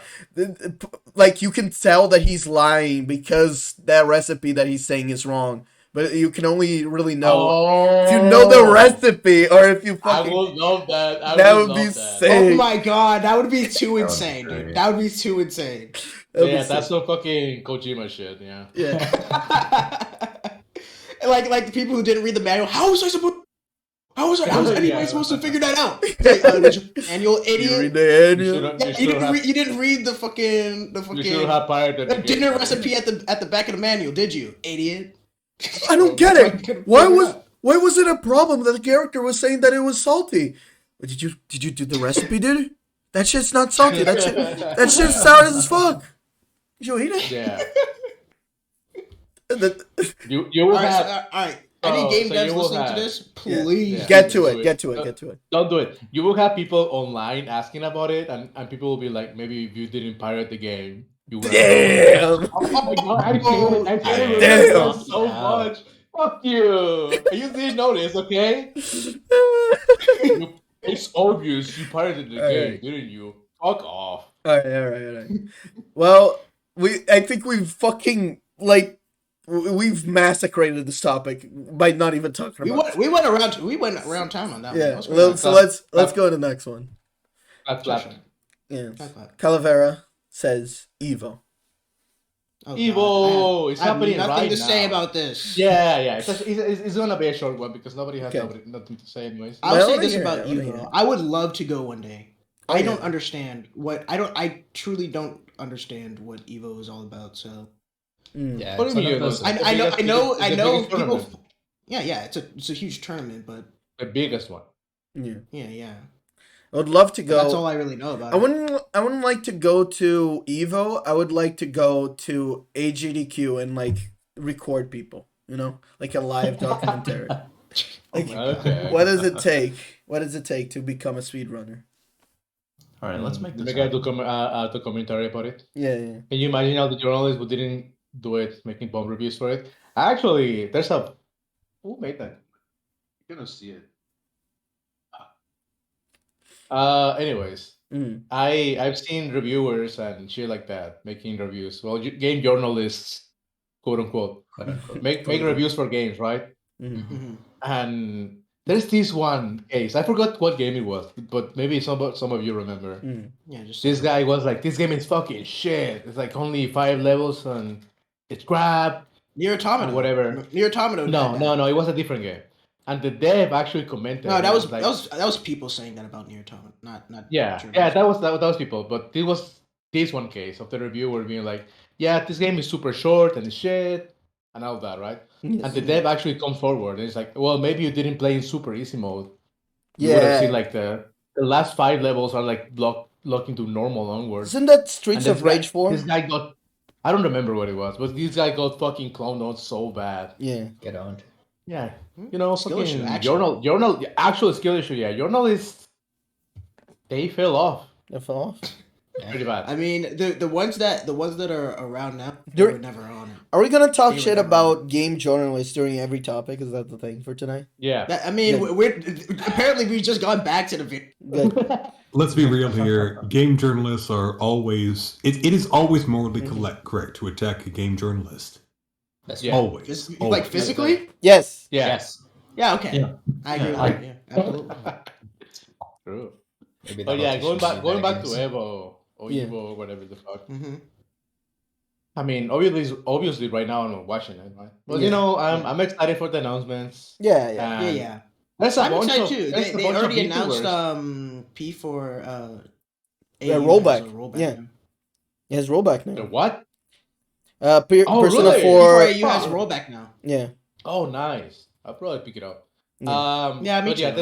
like you can tell that he's lying because that recipe that he's saying is wrong, but you can only really know if you know the recipe or if you I fucking. would love that. That would be love sick. Oh my god, that would be too would be insane, great. dude. That would be too insane. That'd be Yeah, sick. that's some fucking Kojima shit. Yeah. Yeah. like the people who didn't read the manual. How was anybody Yeah. supposed to figure that out? Like, did you manual You read idiot? the You annual. should've- Yeah, you should've had- you didn't read the fucking you should have pirated the dinner game. recipe at the back of the manual, did you, idiot? I don't get That's why I it. couldn't Why figure it was out. why was it a problem that the character was saying that it was salty? Did you do the recipe, dude? That shit's not salty. That shit's sour as fuck. Did you eat it? Yeah. You will have. All right. Any game so devs you will listening to have- this, please Yeah. Get to do it. Get to it. Get to it. Don't do it. You will have people online asking about it, and people will be like, maybe if you didn't pirate the game, you would have. Damn. Oh my god! I feel it. I feel Damn. it Damn. so much. Fuck you. You didn't notice, okay? It's obvious you pirated the game, Alright. didn't you? Fuck off. All right. Well, I think we've fucking we've massacred this topic by not even talking about it. We went around town on that one. Yeah. That was Well, great. so let's go to the next one. That's Sure, laughing. sure. Yeah. High five. Calavera says Evo. Oh, Evo, God. it's I have happening nothing right to say now. about this. Yeah. It's gonna be a short one because nobody has Okay. nothing to say anyways. I'll Well, say I this hear about it, I hear Evo. it. I would love to go one day. Oh, I yeah. don't understand what I truly don't understand what Evo is all about. So Yeah. What do you mean you don't those- understand? I know It's the biggest people. tournament. Yeah, it's a huge tournament, but The biggest one. Yeah. I would love to go. that's all I really know about I it. wouldn't like to go to Evo. I would like to go to AGDQ and record people. Like a live documentary. Like, Okay. what does it take? What does it take to become a speedrunner? All right, let's make this. Make a happen. documentary about it. Yeah. Can you imagine all the journalists who didn't do it, making bomb reviews for it? Actually, there's a who made that? You're gonna see it. Anyways, Mm. I've seen reviewers and shit like that making reviews. Well, game journalists, quote unquote, quote unquote. make reviews for games, right? Mm. Mhm. And there's this one case. I forgot what game it was, but maybe some of you remember. Mm. Yeah, just This guy was like, "This game is fucking shit. It's like only 5 levels and it's crap." Nier Automata. and whatever. Nier Automata. No, it was a different game. And the dev actually commented. No, that was like, that was people saying that about Nier Automata, not. yeah, journalists. that was people. But it was this one case of the reviewer being like, "Yeah, this game is super short and shit and all that, right?" Yes. And the dev actually comes forward and it's like, "Well, maybe you didn't play in super easy mode. You would have Yeah. seen like the last 5 levels are like locking to normal onwards." Isn't that Streets And of Rage 4? This guy got, I don't remember what it was, but this guy got fucking clowned on so bad. Yeah. Get owned. Yeah, Skill fucking issue, actually. actual skill issue. Yeah, journalists, they fell off That fell off. pretty bad. I mean, the ones that are around now, they There- were never on it. Are we gonna talk They were shit never about game journalists during every topic? Is that the thing for tonight? Yeah, I mean, Yeah. we're apparently we've just gone back to the video. Good. Let's be real here. Game journalists are always. It is always morally correct to attack a game journalist. That's Yeah. Always. Like always. physically? Yes. yeah, Yes. Yeah. Okay. Yeah. I agree with Yeah, that. Yeah, absolutely. true. Maybe But yeah, going back to Evo. Evo or Yeah. Evo or whatever the fuck. hmm I mean, obviously, right now I'm watching it, right? But Yeah. I'm excited for the announcements. Yeah. Yeah, yeah. There's a I'm bunch excited of too. there's a They bunch of already announced VTubers. P for Yeah, AU rollback. has a rollback Yeah. now. It has rollback The now. what? Oh, Persona really? P 4. for AU has a Oh. rollback now. Yeah. Oh, nice. I'll probably pick it up. Yeah. Yeah, me but yeah, too.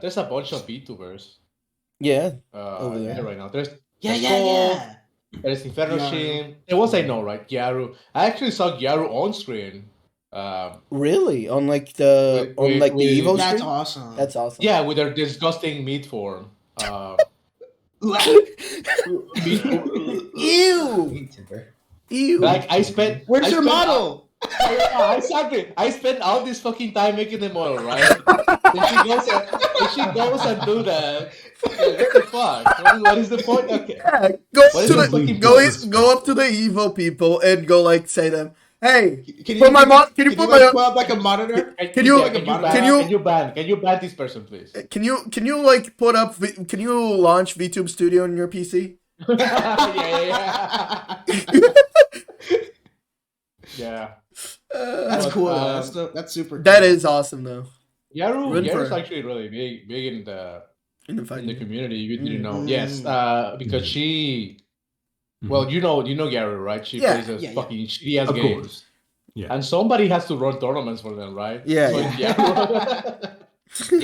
there's a bunch of VTubers Yeah. Over there. here right now. There's Yeah, there's yeah, Cole, yeah. There's Inferno Gyaru. Shin. There was I know, right? Gyaru. I actually saw Gyaru on screen. Really? On the with- Evo That's stream? awesome. That's awesome. Yeah, with their disgusting meat form. Ew. YouTuber. Ew. Like I spent. Where's I your spent- model? Yeah, exactly. I spent all this fucking time making the model, right? Then she goes and do that. Like, what the fuck? What is the point? Okay. Yeah, go What is to this the fucking go up to the Evo people and go say them, hey, Can Put my mon- can you put my- pull up like a monitor? Can you- Can you ban this person, please? can you put up can you launch VTube Studio on your PC? Yeah. That's But, cool. That's super. Cool. That is awesome though. Yaru Good for is her. actually really big in the In the fight. community. You didn't know? Mm. Yes, because she. Mhm. Well, you know Yaru, right? She Yeah, plays a yeah, yeah. fucking shitty ass Of games. course. Yeah. And somebody has to run tournaments for them, right? Yeah, So yeah.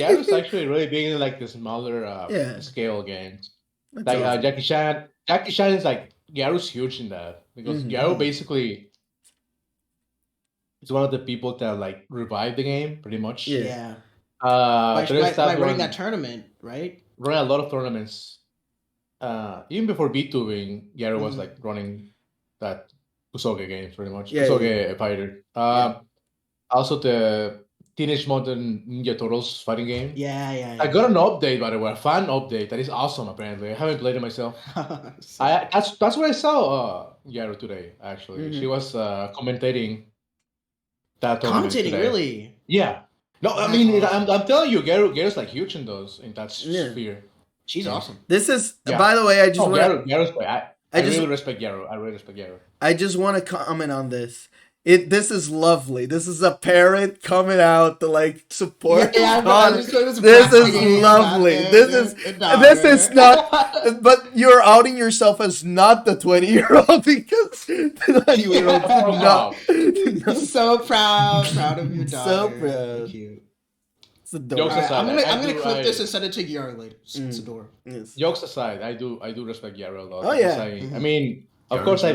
Yaru's actually really big in like the smaller Yeah. scale games. That's Like awesome. Jackie Chan. Jackie Chan is like Yaru's huge in that because Mhm. Yaru basically is one of the people that like revived the game pretty much. Yeah. By running that tournament, right? Running a lot of tournaments. Even before VTubing, Gary was like running that Kusoge game pretty much. Kusoge Fighter. Also the Teenage Mutant Ninja Turtles fighting game. Yeah. I got an update, by the way, a fan update that is awesome. Apparently, I haven't played it myself. That's what I saw Yaru today. Actually, she was commentating that tournament Commentating, today. really? Yeah. No, I mean, I'm telling you, Garu's like huge in that sphere. She's awesome. This is, by the way, I just want Garu's great. I really respect Garu. I really respect Garu. I just want to comment on this. This is lovely. This is a parent coming out to like support. This is lovely. This is not. But you're outing yourself as not the 20-year-old because the 20-year-old not. So proud of your daughter. So proud. Cute. It's adorable. Right, I'm gonna clip this and send it to Yara later. It's adorable. Yes. Jokes aside, I do respect Yara a lot. Oh yeah. I mean, of course, I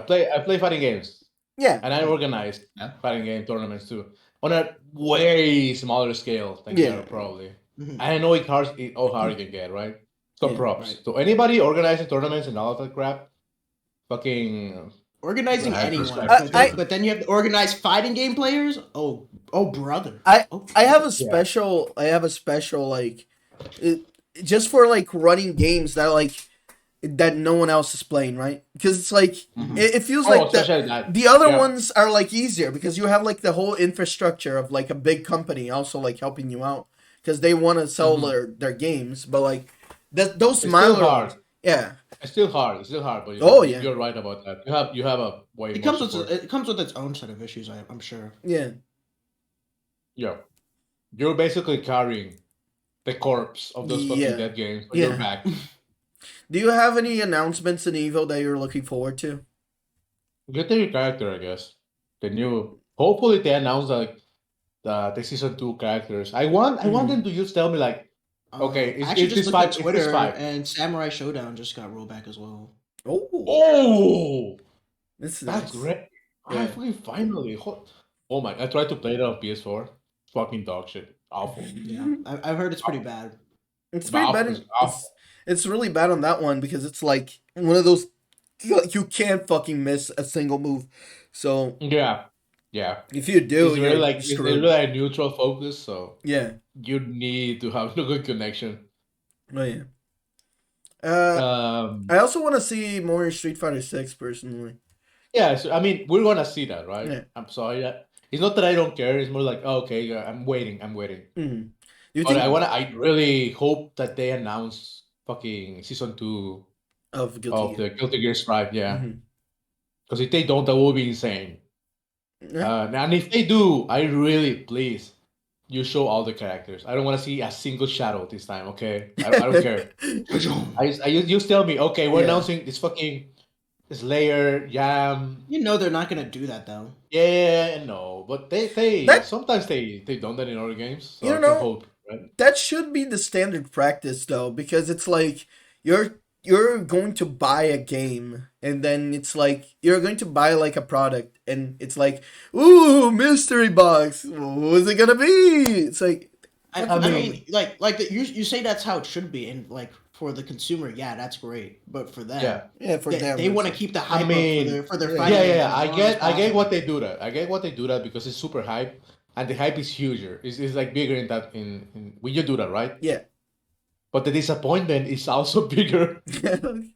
play fighting games. Yeah. And I organize fighting game tournaments too, on a way smaller scale than Yara probably. And I know how hard it can get, right? So props. Right. So anybody organizing tournaments and all that crap, fucking organizing anyone. But then you have to organize fighting game players. Oh brother. I have a special. I have a special like, just for like running games that no one else is playing, right? Because it's like it feels like the other ones are like easier because you have like the whole infrastructure of like a big company also like helping you out because they want to sell their games, but like those smaller ones, it's still hard, but you're right about that. You have a way. It comes with its own set of issues, I'm sure. Yeah. You're basically carrying the corpse of those fucking dead games on your back. Do you have any announcements in Evo that you're looking forward to? Get the new character, I guess. Hopefully they announce like the season 2 characters. I want them to just tell me like, okay, is this 5? Twitter, is this 5? And Samurai Showdown just got rolled back as well. That's great. Yeah. Finally. Oh my! I tried to play it on PS4. Fucking dog shit. Awful. Yeah, I've heard it's pretty bad. It's pretty bad. It's really bad on that one because it's like one of those you can't fucking miss a single move. So yeah. If you do, it's really a neutral focus. So yeah, you need to have a good connection. Oh yeah. I also want to see more Street Fighter 6 personally. Yeah, so, I mean we're gonna see that, right? Yeah. I'm sorry. It's not that I don't care. It's more like okay, I'm waiting. Mm-hmm. I really hope that they announce fucking season 2 of the Guilty Gear Strive, because if they don't, that will be insane. And if they do, I really please you show all the characters. I don't want to see a single shadow this time. Okay, I don't care. You just tell me. Okay, we're announcing this fucking Slayer, Yam. You know they're not gonna do that though. Yeah, no, but they sometimes they've done that in other games. So you know, I hope. Right? That should be the standard practice though, because it's like you're going to buy a game and then it's like you're going to buy like a product and it's like, ooh, mystery box. Who's it gonna be? It's like I mean like you say that's how it should be, and like for the consumer, that's great. But for them, they want to keep the hype up for their fighting. I get what they do that. I get what they do that because it's super hype. And the hype is huger. It's like bigger in that in when you do that, right? Yeah. But the disappointment is also bigger.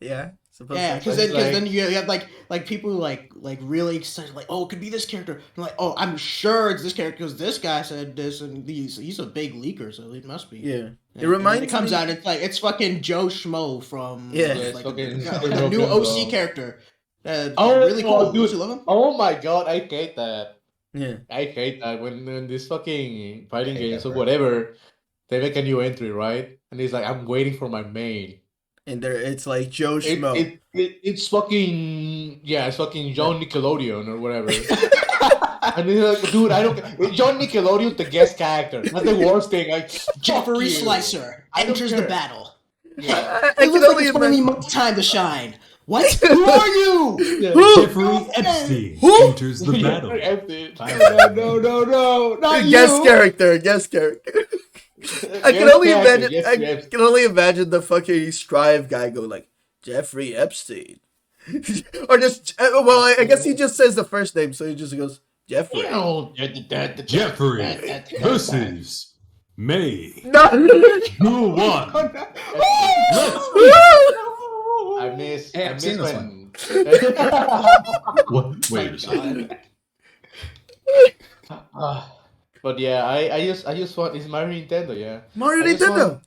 Yeah. Because then you have like people who like really excited, like, oh, it could be this character. And like, oh, I'm sure it's this character because this guy said this, and he's a big leaker, so it must be. Yeah. It reminds me. It comes out, it's like it's fucking Joe Schmo from a new OC character. Really cool. Dude, you love him? Oh my god, I hate that. Yeah, I hate that when this fucking fighting games or whatever, they make a new entry, right? And he's like, I'm waiting for my main. And it's like Joe Schmo. It's fucking it's fucking John Nickelodeon or whatever. And he's like, dude, I don't. John Nickelodeon, the guest character. That's the worst thing. Like Jeffrey Slicer enters the battle. Yeah. It looks like it's finally my time to shine. What? Who are you? Jeffrey Epstein Who? enters the battle. No, not Guest you. character. I can Guest only character, imagine. yes, I yes. can only imagine the fucking Strive guy go like Jeffrey Epstein, or just. Well, I guess he just says the first name, so he just goes Jeffrey. Jeffrey versus May. No. Who won? I miss. Hey, I I've miss seen this when. What? Wait a second. But yeah, I just want. It's Mario Nintendo. Yeah. Mario I just Nintendo. want-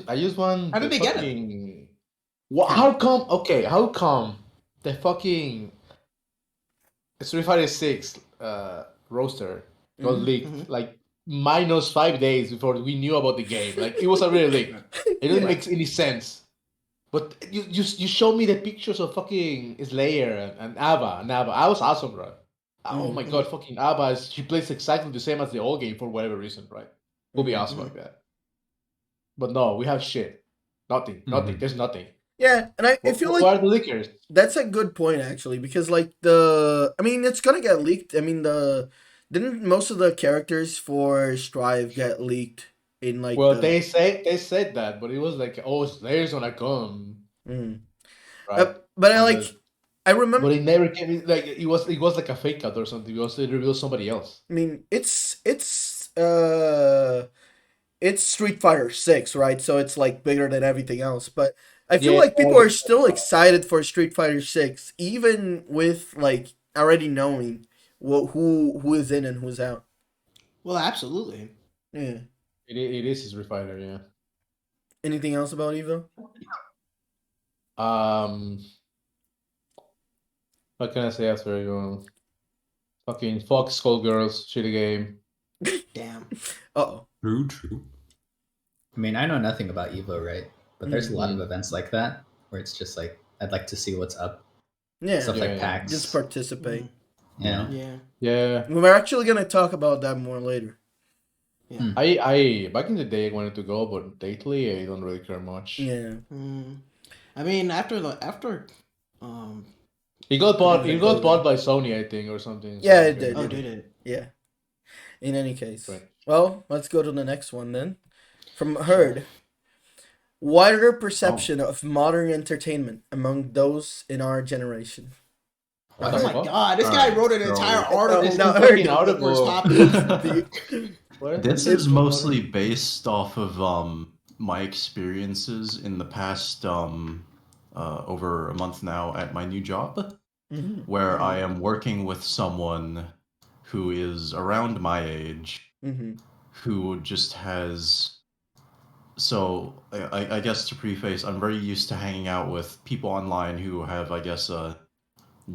I just want. How did the they get it? fucking... How come? Okay, how come the fucking Street Fighter 6 roster got leaked like -5 days before we knew about the game? Like it was already leaked. It didn't make any sense. But you showed me the pictures of fucking Slayer and Ava. I was awesome, bro. Oh my god, fucking Ava! She plays exactly the same as the old game for whatever reason, right? We'll be awesome like that. But no, we have shit. Nothing. There's nothing. Yeah, and I feel What like are the leakers? that's a good point actually, because like I mean, it's gonna get leaked. I mean, didn't most of the characters for Strive get leaked in like? Well, they said that, but it was like, oh, Slayer's gonna come, Mm. right? But I remember. But it never came. Like it was like a fake out or something. It was it revealed somebody else. I mean, it's Street Fighter 6, right? So it's like bigger than everything else. But I feel like people are still excited for Street Fighter 6, even with like already knowing who is in and who's out. Well, absolutely. Yeah. It is Street Fighter, yeah. Anything else about Evo? What can I say after you? Fucking Fox Skullgirls, shitty game. Damn. Uh-oh. True. I mean, I know nothing about Evo, right? But there's a lot of events like that where it's just like I'd like to see what's up. Yeah. Stuff like Yeah. PAX. Just participate. You know? Yeah. Yeah. We're actually gonna talk about that more later. Yeah. I back in the day I wanted to go, but lately I don't really care much. Yeah. I mean, after It got bought by Sony, I think, or something. Yeah, So, it did. oh, did it? Yeah. In any case. Right. Well, let's go to the next one then. From Herd. Wider perception of modern entertainment among those in our generation. What Oh the my fuck? god, this guy wrote an entire article. It's No, not fucking no, article. This is mostly based off of my experiences in the past over a month now at my new job, where I am working with someone who is around my age, who just has. So I guess to preface, I'm very used to hanging out with people online who have, I guess, a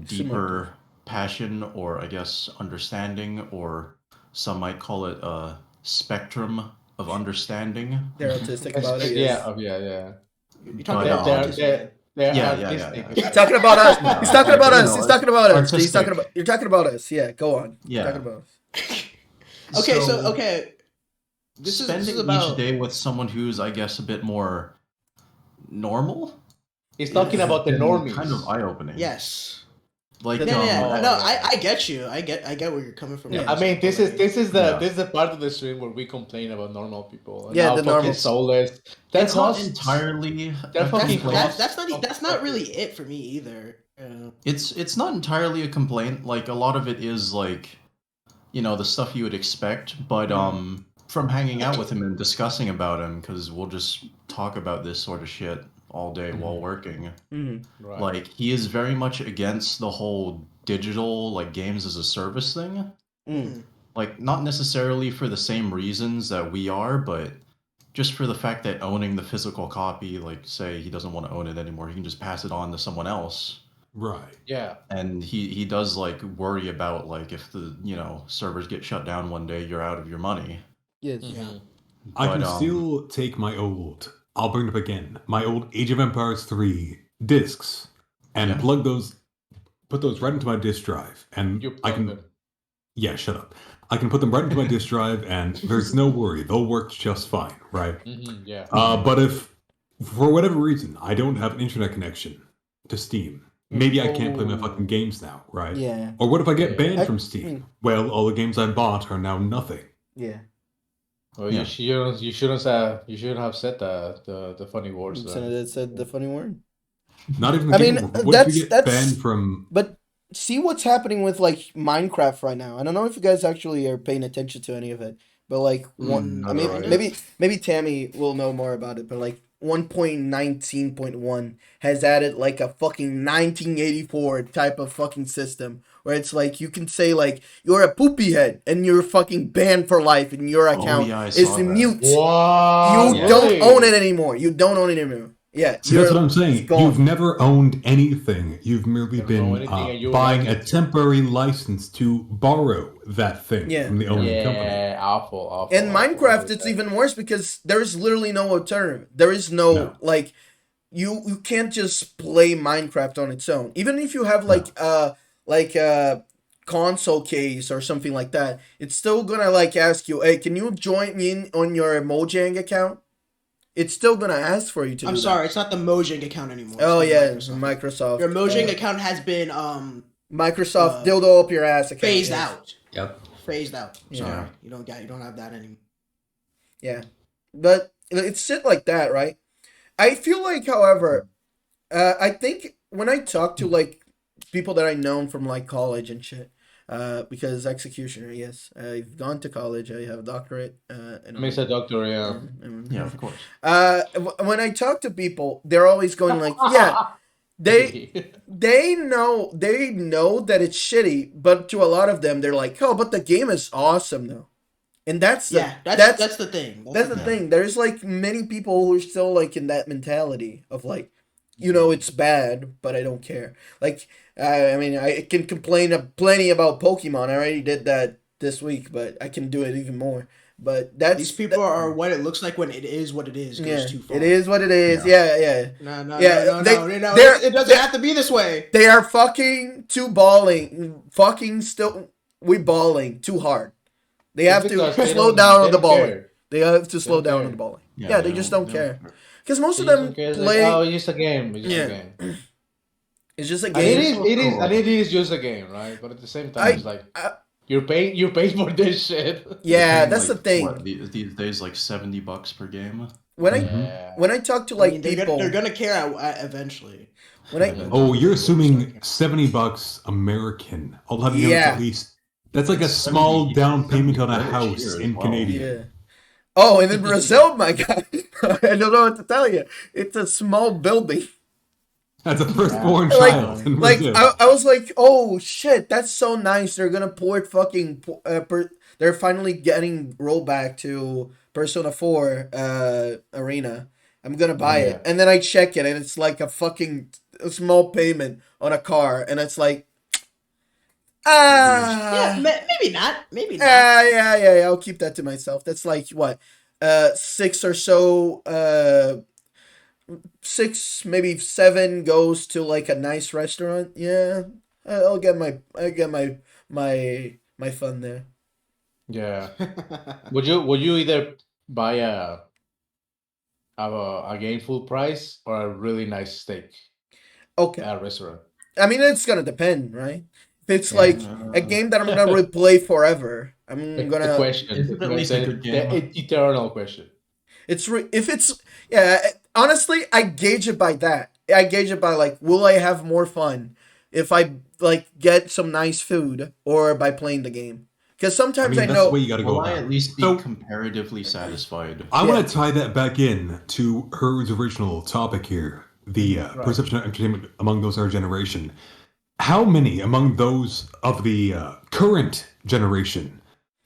deeper passion, or I guess understanding, or some might call it a spectrum of understanding. They're autistic about it. Yeah, Yes. You're talking But, about autism. He's talking about us. He's talking about us. He's talking about us. Artistic. He's talking about. You're talking about us. Yeah. Go on. Yeah. You're talking about us. Okay, so okay. This Spending is about each day with someone who's, I guess, a bit more normal. He's talking about the normies. Kind of eye-opening. yes. Like Yeah. No, I get you. I get where you're coming from. Yeah. I mean, this is Yeah. the part of the stream where we complain about normal people. And Yeah, how the fucking normals. soulless. That's it's not not entirely. They're a fucking complaint. That's not really it for me either. It's not entirely a complaint. Like a lot of it is like, the stuff you would expect. But from hanging out with him and discussing about him, because we'll just talk about this sort of shit all day while working. right. Like he is very much against the whole digital like games as a service thing. Like not necessarily for the same reasons that we are, but just for the fact that owning the physical copy, like say he doesn't want to own it anymore, he can just pass it on to someone else. Right. Yeah. And he does like worry about like if the servers get shut down one day, you're out of your money. Yes. Mhm. I can But, still take I'll bring it up again, my old Age of Empires 3 discs and put those right into my disk drive. And You I can, yeah, shut up. I can put them right into my disk drive and there's no worry. They'll work just fine, right? Yeah. But if, for whatever reason, I don't have an internet connection to Steam? Maybe I can't play my fucking games now, right? Yeah. Or what if I get banned from Steam? Well, all the games I bought are now nothing. Yeah. Well, Yeah. you shouldn't have said the funny words. It said the funny word. Not even the I game. mean, What if you get banned from? But see what's happening with like Minecraft right now. I don't know if you guys actually are paying attention to any of it, but like one, I mean, alright. maybe Tammy will know more about it. But like 1.19.1 has added like a fucking 1984 type of fucking system where it's like you can say like you're a poopy head and you're fucking banned for life and your account yeah, I is saw that. mute. Wow. You don't own it anymore. You don't own it anymore. Yeah, See, that's what I'm saying. it's gone. You've never owned anything. You've merely Never owned been anything and you buying like a it. temporary license to borrow that thing Yeah. from the owning company. Yeah, awful. In Minecraft, it's even worse because there is literally no alternative. There is no. Like, you can't just play Minecraft on its own. Even if you have like a console case or something like that, it's still gonna like ask you, hey, can you join me in on your Mojang account? It's still gonna ask for you to. I'm sorry, it's not the Mojang account anymore. Oh it's yeah, Microsoft. Microsoft. Your Mojang account has been Microsoft dildo up your ass account. phased out. Yep. Phased out. Sorry, Yeah. you don't have that anymore. Yeah, but it's shit like that, right? I feel like, however, I think when I talk to like people that I know from like college and shit, because executioner, yes, I've gone to college, I have a doctorate. Makes a doctor, yeah. Yeah, of course. When I talk to people, they're always going like, yeah, they know that it's shitty, but to a lot of them, they're like, oh, but the game is awesome though. And that's the that's the thing. That's the thing. There's like many people who are still like in that mentality of like, it's bad, but I don't care. Like, I mean, I can complain plenty about Pokemon. I already did that this week, but I can do it even more. But these people are what it looks like when it is what it is goes too far. It is what it is. Yeah. No. It doesn't have to be this way. They are fucking too balling. Fucking still, we balling too hard. They have to slow down on the balling. They have to slow down on the balling. Yeah, they just don't care. Because most of them play. Like, it's just a game. It's just a game. It's just a game. It is just a game, right? But at the same time, it's like you're paying for this shit. Yeah, that's the thing. What, these days, like $70 per game. When I talk to like people, they're gonna care eventually. You're assuming $70 American. I'll have you know at least. That's like a small down payment on a house in Canadian. Yeah. Oh, and in Brazil, my God, I don't know what to tell you. It's a small building. That's a firstborn child. I was like, oh shit, that's so nice. They're gonna port fucking. They're finally getting rollback to Persona 4 Arena. I'm gonna buy it, and then I check it, and it's like a small payment on a car, and it's like. Yeah, maybe not. Maybe not. Yeah. I'll keep that to myself. That's like what, 6 or so. 6, maybe 7 goes to like a nice restaurant. Yeah, I'll get my fun there. Yeah. Would you either buy a game full price or a really nice steak? Okay. At a restaurant. I mean, it's gonna depend, right? If it's like a game that I'm gonna replay forever, I'm gonna. The question. The eternal question. Honestly, I gauge it by that. I gauge it by like, will I have more fun if I like get some nice food or by playing the game? Because sometimes I know. That's the way you gotta go. Will I at least be comparatively satisfied? I want to tie that back in to Herd's original topic here: the perception of entertainment among those of our generation. How many among those of the current generation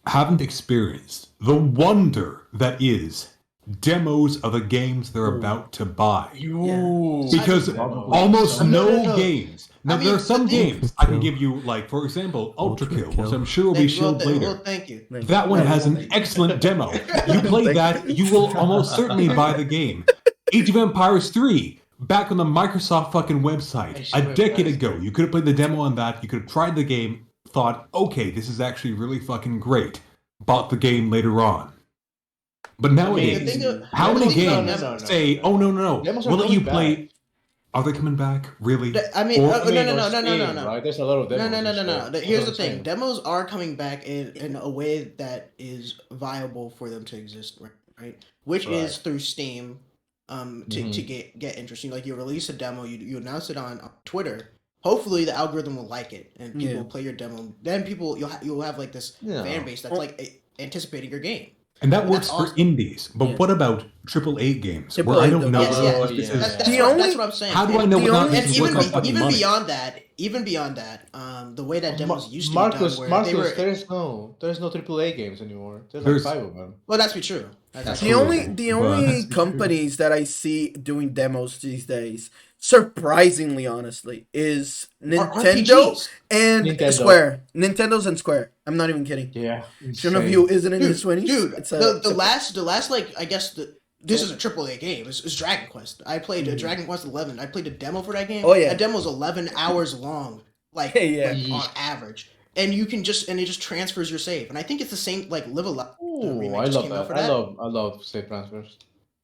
haven't experienced the wonder that is demos of the games they're about to buy? Because almost no games. Now, there are some games I can give you, like, for example, Ultra Kill, which I'm sure will be shown later. Thank you. That one has an excellent demo. You play that, you will almost certainly buy the game. Age of Empires 3. Back on the Microsoft fucking website a decade ago, you could have played the demo on that, you could have tried the game, thought, okay, this is actually really fucking great, bought the game later on. But nowadays, how many games say, oh no, we'll let you play Are they coming back? Really? I mean, Or- no, I mean, no, on no, no, no, Steam, no. right? There's a lot of No, demos. no, no, and no, no. shit. That's Here's what the I'm thing. saying. Demos are coming back in a way that is viable for them to exist, right? Which is Right. through Steam, to Mhm. get interesting. Like you release a demo, you announce it on Twitter. Hopefully, the algorithm will like it, and people Yeah. will play your demo. Then people you'll have like this fan Yeah. base that's like anticipating your game. And that And works that's for awesome. indies. But Yeah. what about AAA games Triple where I A don't know don't. Yes, what yeah. Oh, this yeah. is? That's The what only- that's what I'm saying. How do I know The without only- this And is what's even up fucking even money? beyond that, the way that demos used to Marcus, be done, where they were there's no AAA games anymore. There's There's- like 5 of them. well, that's be true. That's The True, only but- companies that I see doing demos these days, surprisingly, honestly, is Nintendo RPGs. and Nintendo. Square. Nintendo's and Square. I'm not even kidding. Yeah. One of you isn't in his 20s? Dude, It's the last like I guess this is a AAA game. It's Dragon Quest. I played Dragon Quest 11. I played a demo for that game. Oh, yeah. That demo's 11 hours long, like, Yeah. like on average. And you can it just transfers your save. And I think it's the same like Live Alive. Ooh, I love that. I love save transfers.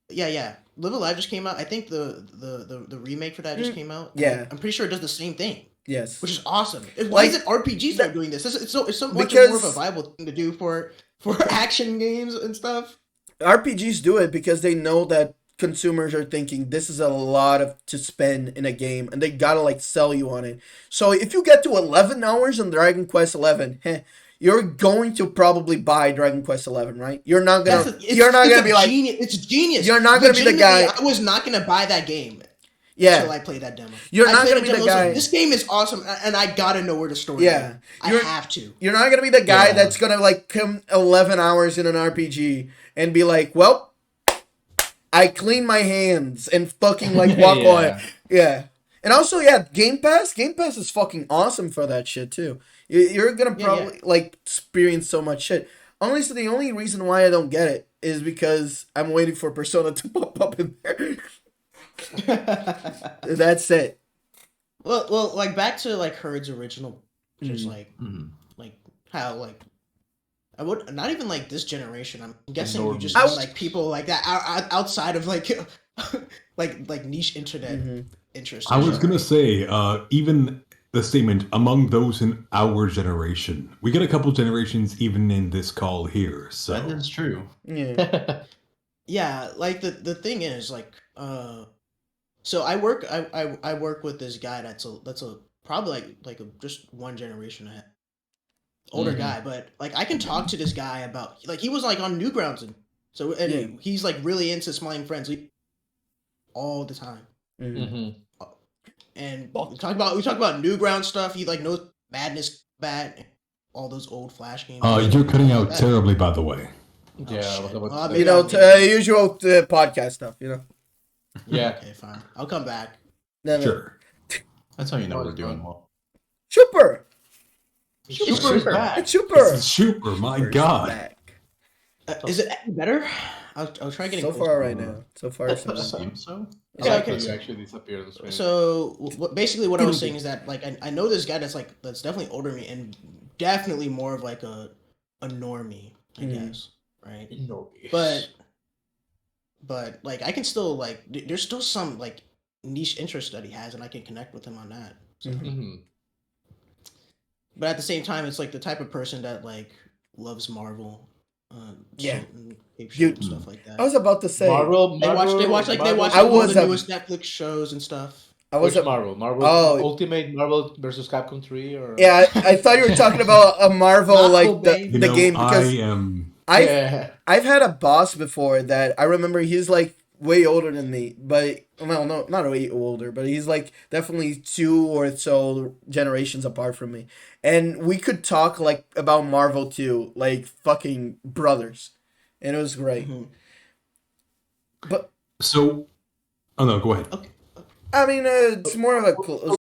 Yeah. Live Alive just came out. I think the remake for that just came out. Yeah. I'm pretty sure it does the same thing, Yes. which is awesome. Why Like, is it RPGs that are doing this? It's so much Because- more of a viable thing to do for action games and stuff. RPGs do it because they know that consumers are thinking this is a lot to spend in a game, and they gotta like sell you on it. So if you get to 11 hours on Dragon Quest 11, you're going to probably buy Dragon Quest 11, right? You're not gonna. You're not gonna be like. It's genius. You're not gonna be the guy. I was not gonna buy that game Yeah. until I played that demo. You're I not played gonna a be demo, the I was like, guy- this game is awesome, and I gotta know where the story. Yeah. is. I You're- have to. You're not gonna be the guy Yeah. that's gonna like come 11 hours in an RPG and be like, well, I clean my hands and fucking like walk Yeah. on. Yeah. And also, yeah, Game Pass. Game Pass is fucking awesome for that shit too. You're gonna Yeah, probably like experience so much shit. Honestly, the only reason why I don't get it is because I'm waiting for Persona to pop up in there. That's it. Well, like back to like Herd's original, just like Mhm. how like I would not even like this generation. I'm guessing you Normies. just mean, like people like that outside of like like niche internet interests. I and was shit, gonna right? say, even the statement among those in our generation. We get a couple generations even in this call here. So That is true. Yeah. Yeah, like the thing is like so I work with this guy that's a probably like just one generation ahead. Older Mhm. guy, but like I can talk to this guy about like he was like on Newgrounds and Yeah. he's like really into Smiling Friends all the time. Mhm. Mhm. And we talk about Newground stuff. He like knows Madness Bat, all those old Flash games. you're cutting out That- terribly, by the way. Yeah, shit. what about Well, to say? You know, usual podcast stuff. You know. Yeah. Okay, fine. I'll come back. No, no. Sure. That's how you know Oh, we're it's doing fun. well. Super. Super's back. It's super. It's super, my Super's god. back. Is it any better? I'll try getting So closer. far right now. So far so It bad. seems so. I like okay, when so- you actually disappear on the screen. So basically, what I was saying is that like I know this guy that's definitely older than me and definitely more of like a normie, I Mhm. guess, right? No. But like I can still like there's still some like niche interest that he has, and I can connect with him on that. So, Mhm. but at the same time, it's like the type of person that like loves Marvel, Yeah. shit and ape shit Dude. and stuff like that. I was about to say. Marvel. They watch I all was the a- newest Netflix shows and stuff. I was. Which Marvel? Marvel. Oh. Ultimate Marvel versus Capcom 3 or Yeah, I thought you were talking about a Marvel Marvel, like the, baby. You the know, game because I am. I've I've had a boss before that I remember he's like way older than me, but well, no, not way older, but he's like definitely 2 or so generations apart from me, and we could talk like about Marvel too, like fucking brothers, and it was great. Mhm. But So, oh no, go ahead. Okay. I mean, it's more of a close